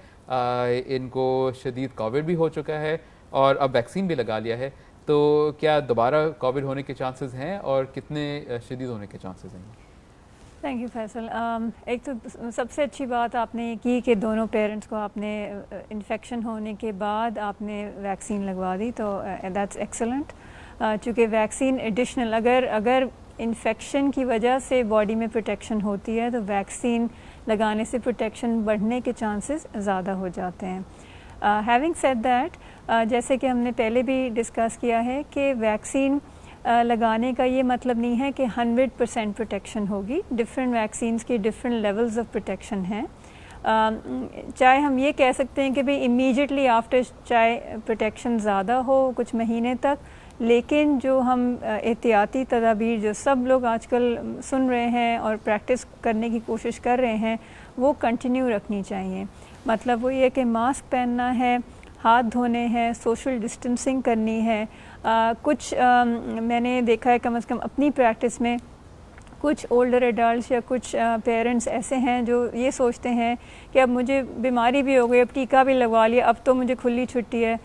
ان کو شدید کووڈ بھی ہو چکا ہے اور اب ویکسین بھی لگا لیا ہے, تو کیا دوبارہ کووڈ ہونے کے چانسز ہیں اور کتنے شدید ہونے کے چانسز ہیں؟ Thank you Faisal. ایک تو سب سے اچھی بات آپ نے یہ کی کہ دونوں پیرنٹس کو آپ نے انفیکشن ہونے کے بعد آپ نے ویکسین لگوا دی, تو دیٹس ایکسلنٹ. چونکہ ویکسین ایڈیشنل اگر انفیکشن کی وجہ سے باڈی میں پروٹیکشن ہوتی ہے تو ویکسین لگانے سے پروٹیکشن بڑھنے کے چانسز زیادہ ہو جاتے ہیں. ہیونگ سیڈ دیٹ, جیسے کہ ہم نے پہلے بھی ڈسکس کیا ہے کہ ویکسین لگانے کا یہ مطلب نہیں ہے کہ 100% پروٹیکشن ہوگی. ڈفرینٹ ویکسینس کی ڈفرینٹ لیولز آف پروٹیکشن ہیں. چاہے ہم یہ کہہ سکتے ہیں کہ بھئی امیجیٹلی آفٹر چاہے پروٹیکشن زیادہ ہو کچھ مہینے تک, لیکن جو ہم احتیاطی تدابیر جو سب لوگ آج کل سن رہے ہیں اور پریکٹس کرنے کی کوشش کر رہے ہیں وہ کنٹینیو رکھنی چاہیے. مطلب وہ یہ کہ ماسک پہننا ہے, ہاتھ دھونے ہیں, سوشل ڈسٹینسنگ کرنی ہے. کچھ میں نے دیکھا ہے کم از کم اپنی پریکٹس میں, کچھ اولڈر ایڈلٹس یا کچھ پیرنٹس ایسے ہیں جو یہ سوچتے ہیں کہ اب مجھے بیماری بھی ہو گئی, اب ٹیکہ بھی لگوا لیا, اب تو مجھے کھلی چھٹی ہے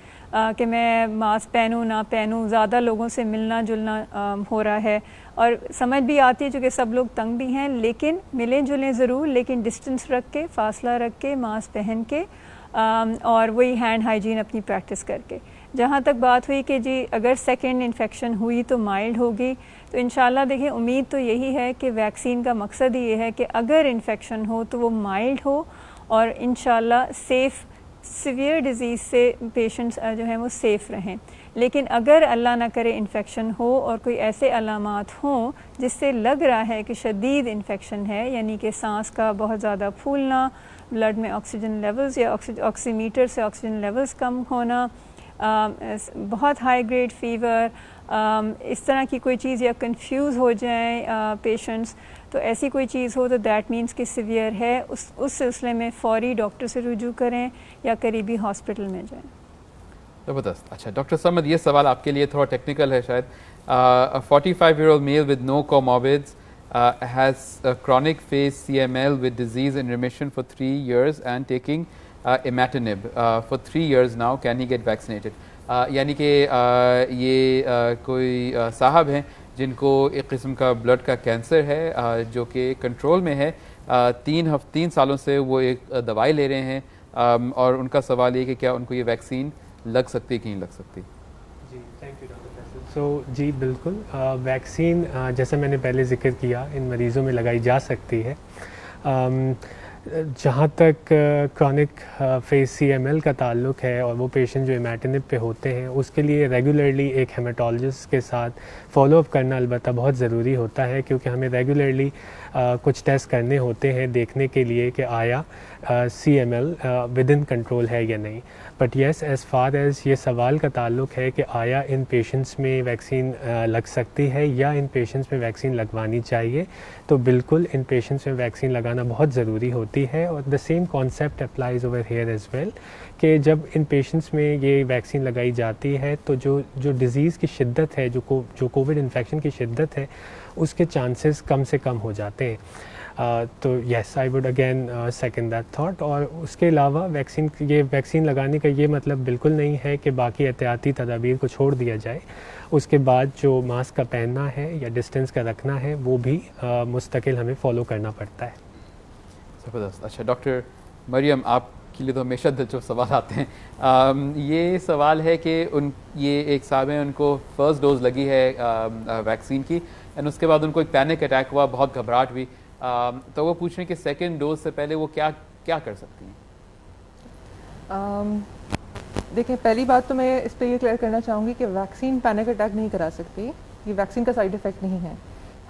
کہ میں ماسک پہنوں نہ پہنوں, زیادہ لوگوں سے ملنا جلنا ہو رہا ہے. اور سمجھ بھی آتی ہے چونکہ سب لوگ تنگ بھی ہیں, لیکن ملیں جلیں ضرور, لیکن ڈسٹنس رکھ کے, فاصلہ رکھ کے, ماسک پہن کے, اور وہی ہینڈ ہائیجین اپنی پریکٹس کر کے. جہاں تک بات ہوئی کہ جی اگر سیکنڈ انفیکشن ہوئی تو مائلڈ ہوگی, تو انشاءاللہ دیکھیں امید تو یہی ہے کہ ویکسین کا مقصد ہی یہ ہے کہ اگر انفیکشن ہو تو وہ مائلڈ ہو اور انشاءاللہ سیف, سیویئر ڈیزیز سے پیشنٹس جو ہیں وہ سیف رہیں. لیکن اگر اللہ نہ کرے انفیکشن ہو اور کوئی ایسے علامات ہوں جس سے لگ رہا ہے کہ شدید انفیکشن ہے, یعنی کہ سانس کا بہت زیادہ پھولنا, بلڈ میں آکسیجن لیولز یا آکسی میٹر سے آکسیجن لیولز کم ہونا, بہت ہائی گریڈ فیور, اس طرح کی کوئی چیز, یا کنفیوز ہو جائیں پیشنٹس, تو ایسی کوئی چیز ہو تو دیٹ مینس کہ سیویئر ہے. اس سلسلے میں فوری ڈاکٹر سے رجوع کریں یا قریبی ہاسپٹل میں جائیں. زبردست. اچھا ڈاکٹر سمد, یہ سوال آپ کے لیے تھوڑا ٹیکنیکل ہے شاید. 45-year-old male with no comorbids has chronic phase CML with disease in remission for 3 years and taking imatinib for 3 years now. Can he get vaccinated? یعنی کہ یہ کوئی صاحب ہیں جن کو ایک قسم کا بلڈ کا کینسر ہے جو کہ کنٹرول میں ہے, 3 سالوں سے وہ ایک دوائی لے رہے ہیں اور ان کا سوال یہ کہ کیا ان کو یہ ویکسین لگ سکتی کہ نہیں لگ سکتی؟ جی تھینک یو ڈاکٹر فیصل. سو جی بالکل ویکسین جیسا میں نے پہلے ذکر کیا ان مریضوں میں لگائی جا سکتی ہے. جہاں تک کرونک فیز CML کا تعلق ہے اور وہ پیشنٹ جو ایمیٹنب پہ ہوتے ہیں اس کے لیے ریگولرلی ایک ہیماٹولوجسٹ کے ساتھ فالو اپ کرنا البتہ بہت ضروری ہوتا ہے, کیونکہ ہمیں ریگولرلی کچھ ٹیسٹ کرنے ہوتے ہیں دیکھنے کے لیے کہ آیا CML ود ان کنٹرول ہے یا نہیں. But yes as far as یہ سوال کا تعلق ہے کہ آیا ان پیشنٹس میں ویکسین لگ سکتی ہے یا ان پیشنٹس میں ویکسین لگوانی چاہیے, تو بالکل ان پیشنٹس میں ویکسین لگانا بہت ضروری ہوتی ہے. اور the same concept applies over here as well کہ جب ان پیشنٹس میں یہ ویکسین لگائی جاتی ہے تو جو ڈیزیز کی شدت ہے, جو کووڈ انفیکشن کی شدت ہے, اس کے چانسز کم سے کم ہو جاتے ہیں. تو yes I would again second that thought. اور اس کے علاوہ ویکسین لگانے کا یہ مطلب بالکل نہیں ہے کہ باقی احتیاطی تدابیر کو چھوڑ دیا جائے. اس کے بعد جو ماسک کا پہننا ہے یا ڈسٹینس کا رکھنا ہے وہ بھی مستقل ہمیں فالو کرنا پڑتا ہے. زبردست. اچھا ڈاکٹر مریم, آپ کے لیے تو ہمیشہ دلچسپ سوال آتے ہیں. یہ سوال ہے کہ یہ ایک صاحب ہیں, ان کو فرسٹ ڈوز لگی ہے ویکسین کی, اینڈ اس کے بعد ان کو ایک پینک اٹیک ہوا, بہت گھبراہٹ ہوئی, تو وہ پوچھ رہے ہیں کہ سیکنڈ ڈوز سے پہلے وہ کیا کر سکتی ہیں؟ دیکھیں, پہلی بات تو میں اس پہ یہ کلیئر کرنا چاہوں گی کہ ویکسین پینک اٹیک نہیں کرا سکتی, یہ ویکسین کا سائیڈ افیکٹ نہیں ہے.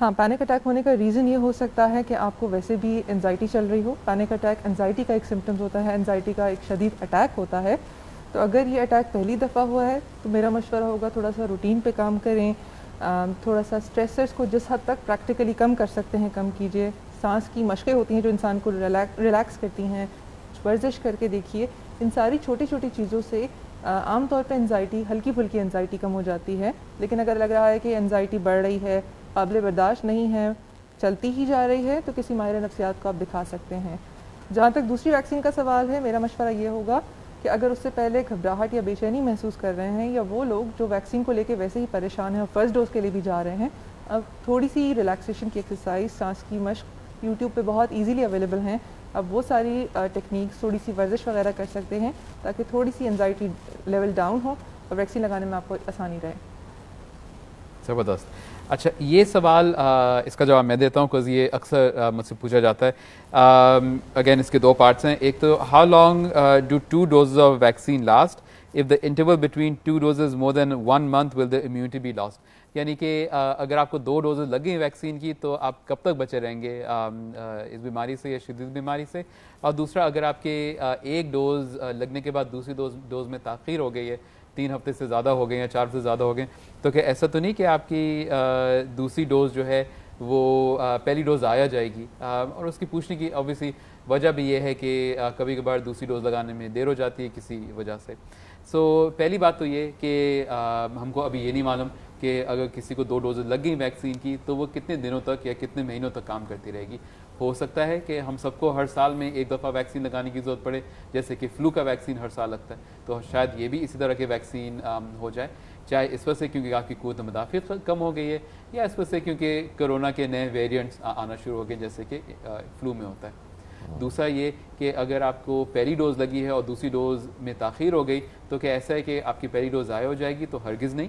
ہاں, پینک اٹیک ہونے کا ریزن یہ ہو سکتا ہے کہ آپ کو ویسے بھی انزائٹی چل رہی ہو. پینک اٹیک انزائٹی کا ایک سمٹمز ہوتا ہے, انزائٹی کا ایک شدید اٹیک ہوتا ہے. تو اگر یہ اٹیک پہلی دفعہ ہوا ہے تو میرا مشورہ ہوگا تھوڑا سا روٹین پہ کام کریں, تھوڑا سا اسٹریسرز کو جس حد تک پریکٹیکلی کم کر سکتے ہیں کم کیجیے. سانس کی مشقیں ہوتی ہیں جو انسان کو ریلیکس کرتی ہیں, ورزش کر کے دیکھیے. ان ساری چھوٹی چھوٹی چیزوں سے عام طور پہ انزائٹی, ہلکی پھلکی انزائٹی کم ہو جاتی ہے. لیکن اگر لگ رہا ہے کہ انزائٹی بڑھ رہی ہے, قابل برداشت نہیں ہے, چلتی ہی جا رہی ہے, تو کسی ماہر نفسیات کو آپ دکھا سکتے ہیں. جہاں تک دوسری ویکسین کا سوال ہے, میرا مشورہ یہ ہوگا کہ اگر اس سے پہلے گھبراہٹ یا بے چینی محسوس کر رہے ہیں, یا وہ لوگ جو ویکسین کو لے کے ویسے ہی پریشان ہیں اور فرسٹ ڈوز کے لیے بھی جا رہے ہیں, اب تھوڑی سی ریلیکسیشن کی ایکسرسائز, سانس کی مشق یوٹیوب پہ بہت ایزیلی اویلیبل ہیں. اب وہ ساری ٹیکنیکس, تھوڑی سی ورزش وغیرہ کر سکتے ہیں تاکہ تھوڑی سی انزائٹی لیول ڈاؤن ہو اور ویکسین لگانے میں آپ کو آسانی رہے. زبردست. اچھا, یہ سوال اس کا جواب میں دیتا ہوں, بکاز یہ اکثر مجھ سے پوچھا جاتا ہے. اگین اس کے دو پارٹس ہیں. ایک تو how long do 2 doses of vaccine last, if the interval between 2 doses more than 1 month will the immunity be last. یعنی کہ اگر آپ کو 2 ڈوزز لگیں ویکسین کی تو آپ کب تک بچے رہیں گے اس بیماری سے یا شدید بیماری سے. اور دوسرا, اگر آپ کے ایک ڈوز لگنے کے بعد دوسری ڈوز میں تاخیر ہو گئی ہے, 3 ہفتے سے زیادہ ہو گئے یا 4 ہفتے سے زیادہ ہو گئے, تو کہ ایسا تو نہیں کہ آپ کی دوسری ڈوز جو ہے وہ پہلی ڈوز آیا جائے گی. اور اس کی پوچھنے کی obviously وجہ بھی یہ ہے کہ کبھی کبھار دوسری ڈوز لگانے میں دیر ہو جاتی ہے کسی وجہ سے. سو پہلی بات تو یہ کہ ہم کو ابھی یہ نہیں معلوم کہ اگر کسی کو 2 ڈوز لگ گئی ویکسین کی تو وہ کتنے دنوں تک یا کتنے مہینوں تک کام کرتی رہے گی. ہو سکتا ہے کہ ہم سب کو ہر سال میں ایک دفعہ ویکسین لگانے کی ضرورت پڑے, جیسے کہ فلو کا ویکسین ہر سال لگتا ہے, تو شاید یہ بھی اسی طرح کے ویکسین ہو جائے, چاہے اس وجہ سے کیونکہ آپ کی قوت مدافعت کم ہو گئی ہے, یا اس وجہ سے کیونکہ کرونا کے نئے ویریئنٹس آنا شروع ہو گئے جیسے کہ فلو میں ہوتا ہے. دوسرا یہ کہ اگر آپ کو پہلی ڈوز لگی ہے اور دوسری ڈوز میں تاخیر ہو گئی تو کہ ایسا ہے کہ آپ کی پہلی ڈوز ضائع ہو جائے گی, تو ہرگز نہیں.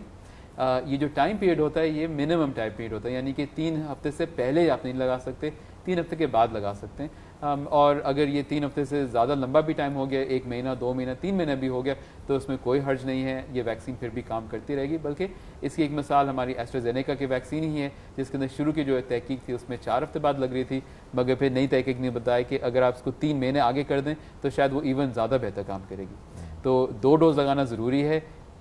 یہ جو ٹائم پیریڈ ہوتا ہے یہ منیمم ٹائم پیریڈ ہوتا ہے, یعنی کہ 3 ہفتے سے پہلے آپ نہیں لگا سکتے, 3 ہفتے کے بعد لگا سکتے ہیں. اور اگر یہ 3 ہفتے سے زیادہ لمبا بھی ٹائم ہو گیا, 1 مہینہ 2 مہینہ 3 مہینہ بھی ہو گیا, تو اس میں کوئی حرج نہیں ہے, یہ ویکسین پھر بھی کام کرتی رہے گی. بلکہ اس کی ایک مثال ہماری ایسٹرازینیکا کی ویکسین ہی ہے, جس کے اندر شروع کی جو تحقیق تھی اس میں 4 ہفتے بعد لگ رہی تھی, مگر پھر نئی تحقیق نے بتایا کہ اگر آپ اس کو 3 مہینے آگے کر دیں تو شاید وہ ایون زیادہ بہتر کام کرے گی. تو 2 ڈوز لگانا ضروری ہے,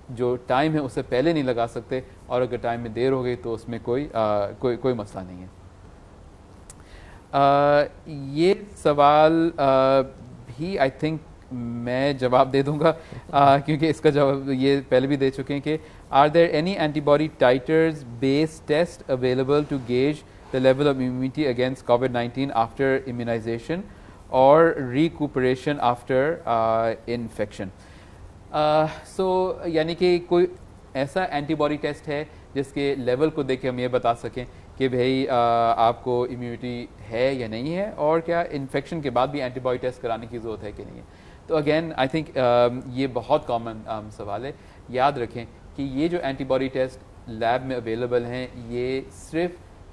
جو ٹائم ہے اس سے پہلے نہیں لگا سکتے, اور اگر ٹائم میں دیر ہو گئی تو اس میں کوئی مسئلہ نہیں ہے. یہ سوال بھی آئی تھنک میں جواب دے دوں گا کیونکہ اس کا جواب یہ پہلے بھی دے چکے ہیں کہ are there any antibody titers base test available to gauge the level of immunity against COVID-19 after immunization or recuperation after infection. So یعنی کہ کوئی ایسا اینٹی باڈی ٹیسٹ ہے جس کے لیول کو دیکھ کے ہم یہ بتا سکیں کہ بھئی آپ کو امیونٹی ہے یا نہیں ہے, اور کیا انفیکشن کے بعد بھی اینٹی باڈی ٹیسٹ کرانے کی ضرورت ہے کہ نہیں ہے. تو اگین آئی تھنک یہ بہت کامن سوال ہے. یاد رکھیں کہ یہ جو اینٹی باڈی ٹیسٹ لیب میں اویلیبل ہیں یہ صرف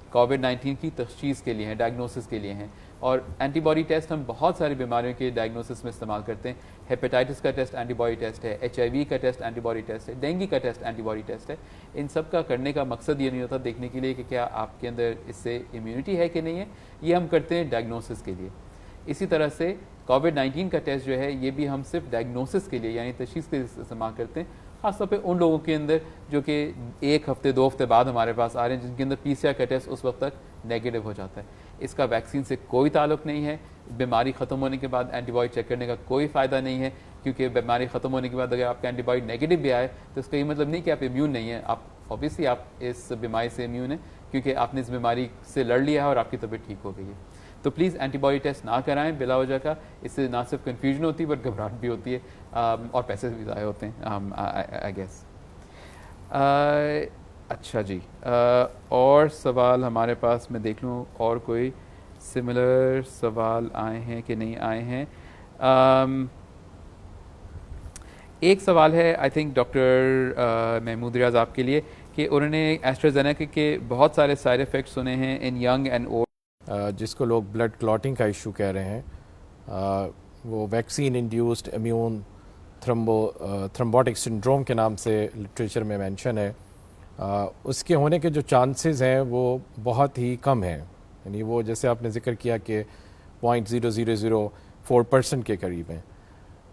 کووڈ-19 کی تشخیص کے لیے ہیں, ڈائگنوسس کے لیے ہیں. اور اینٹی باڈی ٹیسٹ ہم بہت ساری بیماریوں کے ڈائگنوسس میں استعمال کرتے ہیں. ہیپیٹائٹس کا ٹیسٹ اینٹی باڈی ٹیسٹ ہے, HIV کا ٹیسٹ اینٹی باڈی ٹیسٹ ہے, ڈینگی کا ٹیسٹ اینٹی باڈی ٹیسٹ ہے. ان سب کا کرنے کا مقصد یہ نہیں ہوتا دیکھنے کے لیے کہ کیا آپ کے اندر اس سے امیونٹی ہے کہ نہیں ہے, یہ ہم کرتے ہیں ڈائگنوسس کے لیے. اسی طرح سے کووڈ-19 کا ٹیسٹ جو ہے یہ بھی ہم صرف ڈائگنوسس کے لیے یعنی تشخیص کے لیے استعمال کرتے ہیں, خاص طور پہ ان لوگوں کے اندر جو کہ 1 ہفتے 2 ہفتے بعد ہمارے پاس آ رہے ہیں جن کے اندر PCR کا ٹیسٹ اس وقت تک نیگیٹو ہو جاتا ہے. اس کا ویکسین سے کوئی تعلق نہیں ہے. بیماری ختم ہونے کے بعد اینٹی باڈی چیک کرنے کا کوئی فائدہ نہیں ہے, کیونکہ بیماری ختم ہونے کے بعد اگر آپ کا اینٹی باڈی نیگیٹو بھی آئے تو اس کا یہ مطلب نہیں کہ آپ امیون نہیں ہیں. آپ اوبیسلی آپ اس بیماری سے امیون ہیں کیونکہ آپ نے اس بیماری سے لڑ لیا ہے اور آپ کی طبیعت ٹھیک ہو گئی ہے. تو پلیز اینٹی باڈی ٹیسٹ نہ کرائیں بلا وجہ کا. اس سے نہ صرف کنفیوژن ہوتی ہے بٹ گھبراہٹ بھی ہوتی ہے اور پیسے بھی ضائع ہوتے ہیں آئی گیس. اچھا جی, اور سوال ہمارے پاس میں دیکھ لوں اور کوئی سملر سوال آئے ہیں کہ نہیں آئے ہیں. ایک سوال ہے آئی تھنک ڈاکٹر محمود ریاض آپ کے لیے کہ انہوں نے ایسٹرازینیکا کے بہت سارے سائڈ افیکٹ سنے ہیں ان ینگ اینڈ اولڈ, جس کو لوگ بلڈ کلاٹنگ کا ایشو کہہ رہے ہیں. وہ ویکسین انڈیوسڈ امیون تھرمبوٹک سنڈروم کے نام سے لٹریچر میں مینشن ہے. اس کے ہونے کے جو چانسز ہیں وہ بہت ہی کم ہیں, یعنی وہ جیسے آپ نے ذکر کیا کہ 0.0004% کے قریب ہیں.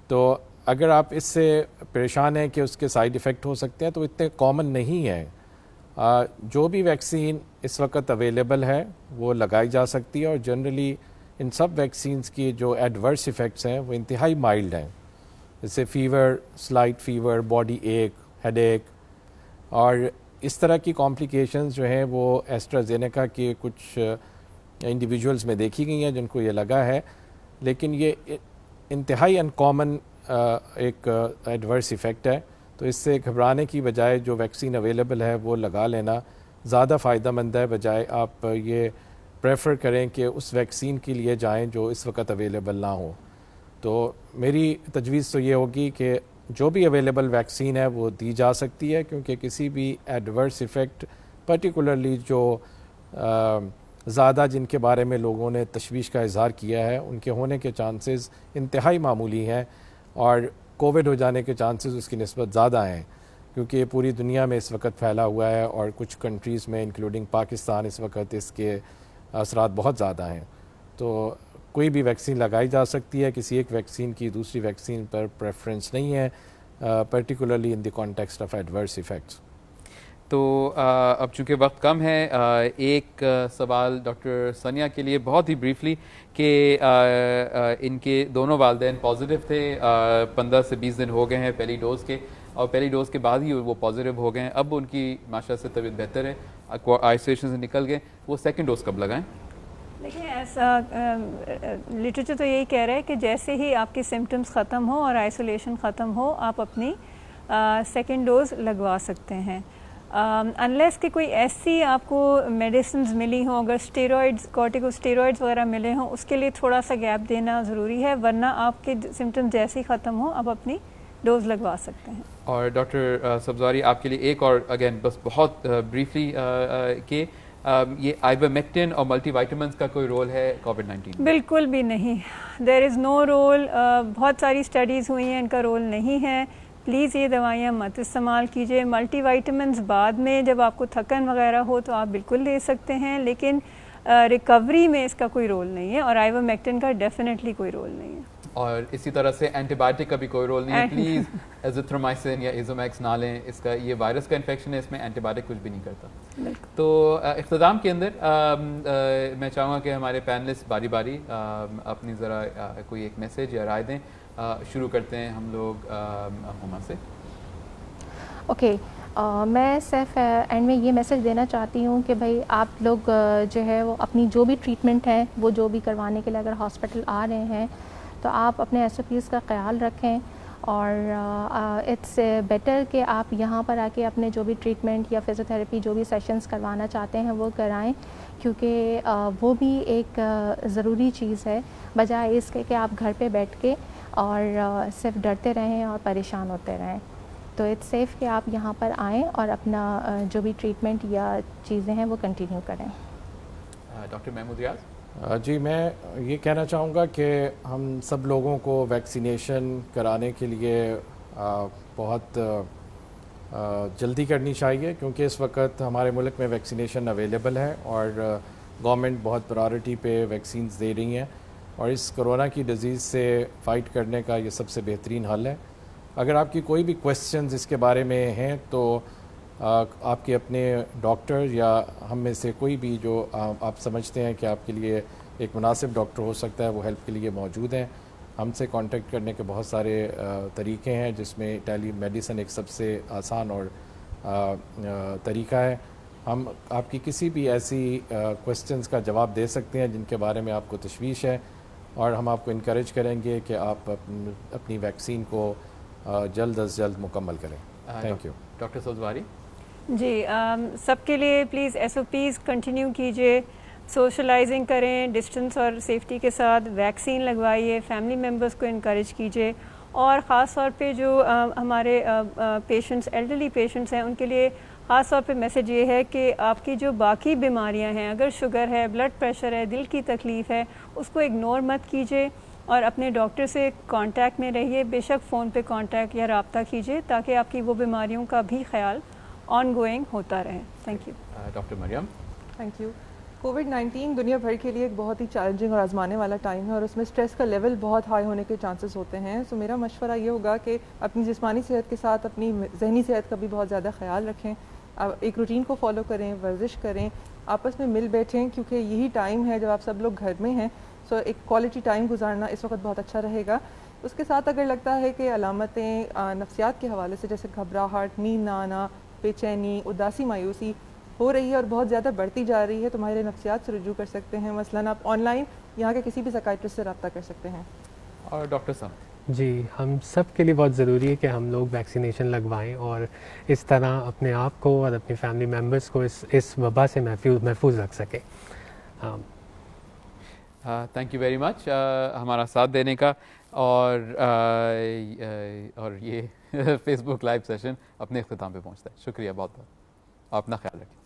تو اگر آپ اس سے پریشان ہیں کہ اس کے سائیڈ ایفیکٹ ہو سکتے ہیں تو اتنے کامن نہیں ہیں. جو بھی ویکسین اس وقت اویلیبل ہے وہ لگائی جا سکتی ہے, اور جنرلی ان سب ویکسینز کی جو ایڈورس ایفیکٹس ہیں وہ انتہائی مائلڈ ہیں, جیسے فیور, سلائٹ فیور, باڈی ایک, ہیڈ ایک, اور اس طرح کی کمپلیکیشنز جو ہیں وہ ایسٹرازینیکا کے کچھ انڈیویجولز میں دیکھی گئی ہیں جن کو یہ لگا ہے, لیکن یہ انتہائی ان کامن ایک ایڈورس ایفیکٹ ہے. تو اس سے گھبرانے کی بجائے جو ویکسین اویلیبل ہے وہ لگا لینا زیادہ فائدہ مند ہے, بجائے آپ یہ پریفر کریں کہ اس ویکسین کے لیے جائیں جو اس وقت اویلیبل نہ ہو. تو میری تجویز تو یہ ہوگی کہ جو بھی اویلیبل ویکسین ہے وہ دی جا سکتی ہے, کیونکہ کسی بھی ایڈورس ایفیکٹ پرٹیکولرلی جو زیادہ جن کے بارے میں لوگوں نے تشویش کا اظہار کیا ہے ان کے ہونے کے چانسز انتہائی معمولی ہیں, اور کووڈ ہو جانے کے چانسز اس کی نسبت زیادہ ہیں, کیونکہ یہ پوری دنیا میں اس وقت پھیلا ہوا ہے اور کچھ کنٹریز میں انکلوڈنگ پاکستان اس وقت اس کے اثرات بہت زیادہ ہیں. تو کوئی بھی ویکسین لگائی جا سکتی ہے, کسی ایک ویکسین کی دوسری ویکسین پر پریفرنس نہیں ہے, particularly in the context of adverse effects. تو اب چونکہ وقت کم ہے, ایک سوال ڈاکٹر ثانیہ کے لیے بہت ہی بریفلی کہ ان کے دونوں والدین پازیٹیو تھے, 15 سے 20 دن ہو گئے ہیں پہلی ڈوز کے, اور پہلی ڈوز کے بعد ہی وہ پازیٹیو ہو گئے ہیں. اب ان کی ماشاءاللہ سے طبیعت بہتر ہے, آئسولیشن سے نکل گئے, وہ سیکنڈ ڈوز کب لگائیں؟ دیکھیں ایسا لٹریچر تو یہی کہہ رہا ہے کہ جیسے ہی آپ کی سمٹمز ختم ہو اور آئسولیشن ختم ہو آپ اپنی سیکنڈ ڈوز لگوا سکتے ہیں, انلیس کہ کوئی ایسی آپ کو میڈیسنز ملی ہوں, اگر اسٹیرائڈز, کورٹیکو اسٹیرائڈز وغیرہ ملے ہوں اس کے لیے تھوڑا سا گیپ دینا ضروری ہے, ورنہ آپ کے سمٹمز جیسے ہی ختم ہوں آپ اپنی ڈوز لگوا سکتے ہیں. اور ڈاکٹر سبزواری آپ کے لیے ایک اور اگین بس بہت بریفلی کہ یہ آئیورمیکٹن اور ملٹی وائٹامنس کا کوئی رول ہے کووڈ-19؟ بالکل بھی نہیں, دیر از نو رول. بہت ساری اسٹڈیز ہوئی ہیں, ان کا رول نہیں ہے. پلیز یہ دوائیاں مت استعمال کیجیے. ملٹی وائٹامنس بعد میں جب آپ کو تھکن وغیرہ ہو تو آپ بالکل لے سکتے ہیں, لیکن ریکوری میں اس کا کوئی رول نہیں ہے, اور آئیورمیکٹن کا ڈیفینیٹلی کوئی رول نہیں ہے. اور اسی طرح سے اینٹی بایوٹک کا بھی کوئی رول نہیں ہے. پلیز ایزیتھرومائسن یا ایزومیکس نہ لیں, اس کا یہ وائرس کا انفیکشن ہے, اس میں اینٹی بایوٹک کچھ بھی نہیں کرتا. تو اختتام کے اندر میں چاہوں گا کہ ہمارے پینلسٹ باری باری اپنی ذرا کوئی ایک میسیج یا رائے دیں. شروع کرتے ہیں ہم لوگ ہما سے. اوکے, میں صرف اینڈ میں یہ میسیج دینا چاہتی ہوں کہ بھائی آپ لوگ جو ہے وہ اپنی جو بھی ٹریٹمنٹ ہے وہ جو بھی کروانے کے لیے اگر ہاسپٹل آ رہے ہیں تو آپ اپنے SOPs کا خیال رکھیں, اور اٹس بیٹر کہ آپ یہاں پر آ کے اپنے جو بھی ٹریٹمنٹ یا فزیوتھراپی جو بھی سیشنز کروانا چاہتے ہیں وہ کرائیں, کیونکہ وہ بھی ایک ضروری چیز ہے, بجائے اس کے کہ آپ گھر پہ بیٹھ کے اور صرف ڈرتے رہیں اور پریشان ہوتے رہیں. تو اٹس سیف کہ آپ یہاں پر آئیں اور اپنا جو بھی ٹریٹمنٹ یا چیزیں ہیں وہ کنٹینیو کریں. ڈاکٹر محمود ریاض. جی میں یہ کہنا چاہوں گا کہ ہم سب لوگوں کو ویکسینیشن کرانے کے لیے بہت جلدی کرنی چاہیے، کیونکہ اس وقت ہمارے ملک میں ویکسینیشن اویلیبل ہے اور گورنمنٹ بہت پرائرٹی پہ ویکسینز دے رہی ہیں، اور اس کرونا کی ڈیزیز سے فائٹ کرنے کا یہ سب سے بہترین حل ہے. اگر آپ کی کوئی بھی کویسچنز اس کے بارے میں ہیں تو آپ کے اپنے ڈاکٹر یا ہم میں سے کوئی بھی جو آپ سمجھتے ہیں کہ آپ کے لیے ایک مناسب ڈاکٹر ہو سکتا ہے، وہ ہیلپ کے لیے موجود ہیں. ہم سے کانٹیکٹ کرنے کے بہت سارے طریقے ہیں، جس میں ٹیلی میڈیسن ایک سب سے آسان اور طریقہ ہے. ہم آپ کی کسی بھی ایسی کویسچنز کا جواب دے سکتے ہیں جن کے بارے میں آپ کو تشویش ہے، اور ہم آپ کو انکریج کریں گے کہ آپ اپنی ویکسین کو جلد از جلد مکمل کریں. Thank you. ڈاکٹر سبزواری. جی سب کے لیے پلیز SOPs کنٹینیو کیجیے، سوشلائزنگ کریں ڈسٹنس اور سیفٹی کے ساتھ، ویکسین لگوائیے، فیملی ممبرس کو انکریج کیجیے، اور خاص طور پہ جو ہمارے پیشنٹس ایلڈرلی پیشنٹس ہیں ان کے لیے خاص طور پہ میسج یہ ہے کہ آپ کی جو باقی بیماریاں ہیں، اگر شوگر ہے، بلڈ پریشر ہے، دل کی تکلیف ہے، اس کو اگنور مت کیجیے اور اپنے ڈاکٹر سے کانٹیکٹ میں رہیے. بے شک فون پہ کانٹیکٹ یا رابطہ کیجیے تاکہ آپ کی وہ بیماریوں کا بھی خیال آن گوئنگ ہوتا رہے. Thank you. Doctor Maryam. Thank you. COVID-19 دنیا بھر کے لیے ایک بہت ہی چیلنجنگ اور آزمانے والا ٹائم ہے، اور اس میں اسٹریس کا لیول بہت ہائی ہونے کے چانسز ہوتے ہیں. سو میرا مشورہ یہ ہوگا کہ اپنی جسمانی صحت کے ساتھ اپنی ذہنی صحت کا بھی بہت زیادہ خیال رکھیں. ایک روٹین کو فالو کریں، ورزش کریں، آپس میں مل بیٹھیں، کیونکہ یہی ٹائم ہے جب آپ سب لوگ گھر میں ہیں. سو ایک کوالٹی ٹائم گزارنا اس وقت بہت اچھا رہے گا. اس کے ساتھ اگر لگتا ہے کہ علامتیں نفسیات کے حوالے سے جیسے گھبراہٹ، نیند نہ آنا، بے چینی، اداسی، مایوسی ہو رہی ہے اور بہت زیادہ بڑھتی جا رہی ہے، تو ماہر نفسیات سے رجوع کر سکتے ہیں. مثلاً آپ آن لائن یہاں کے کسی بھی سائکیٹرسٹ سے رابطہ کر سکتے ہیں. اور ڈاکٹر صاحب. جی ہم سب کے لیے بہت ضروری ہے کہ ہم لوگ ویکسینیشن لگوائیں اور اس طرح اپنے آپ کو اور اپنی فیملی ممبرس کو اس وبا سے محفوظ رکھ سکیں. تھینک یو ویری مچ ہمارا ساتھ دینے کا، اور یہ فیس بک لائیو سیشن اپنے اختتام پہ پہنچتا ہے. شکریہ بہت بہت. اپنا خیال رکھیں.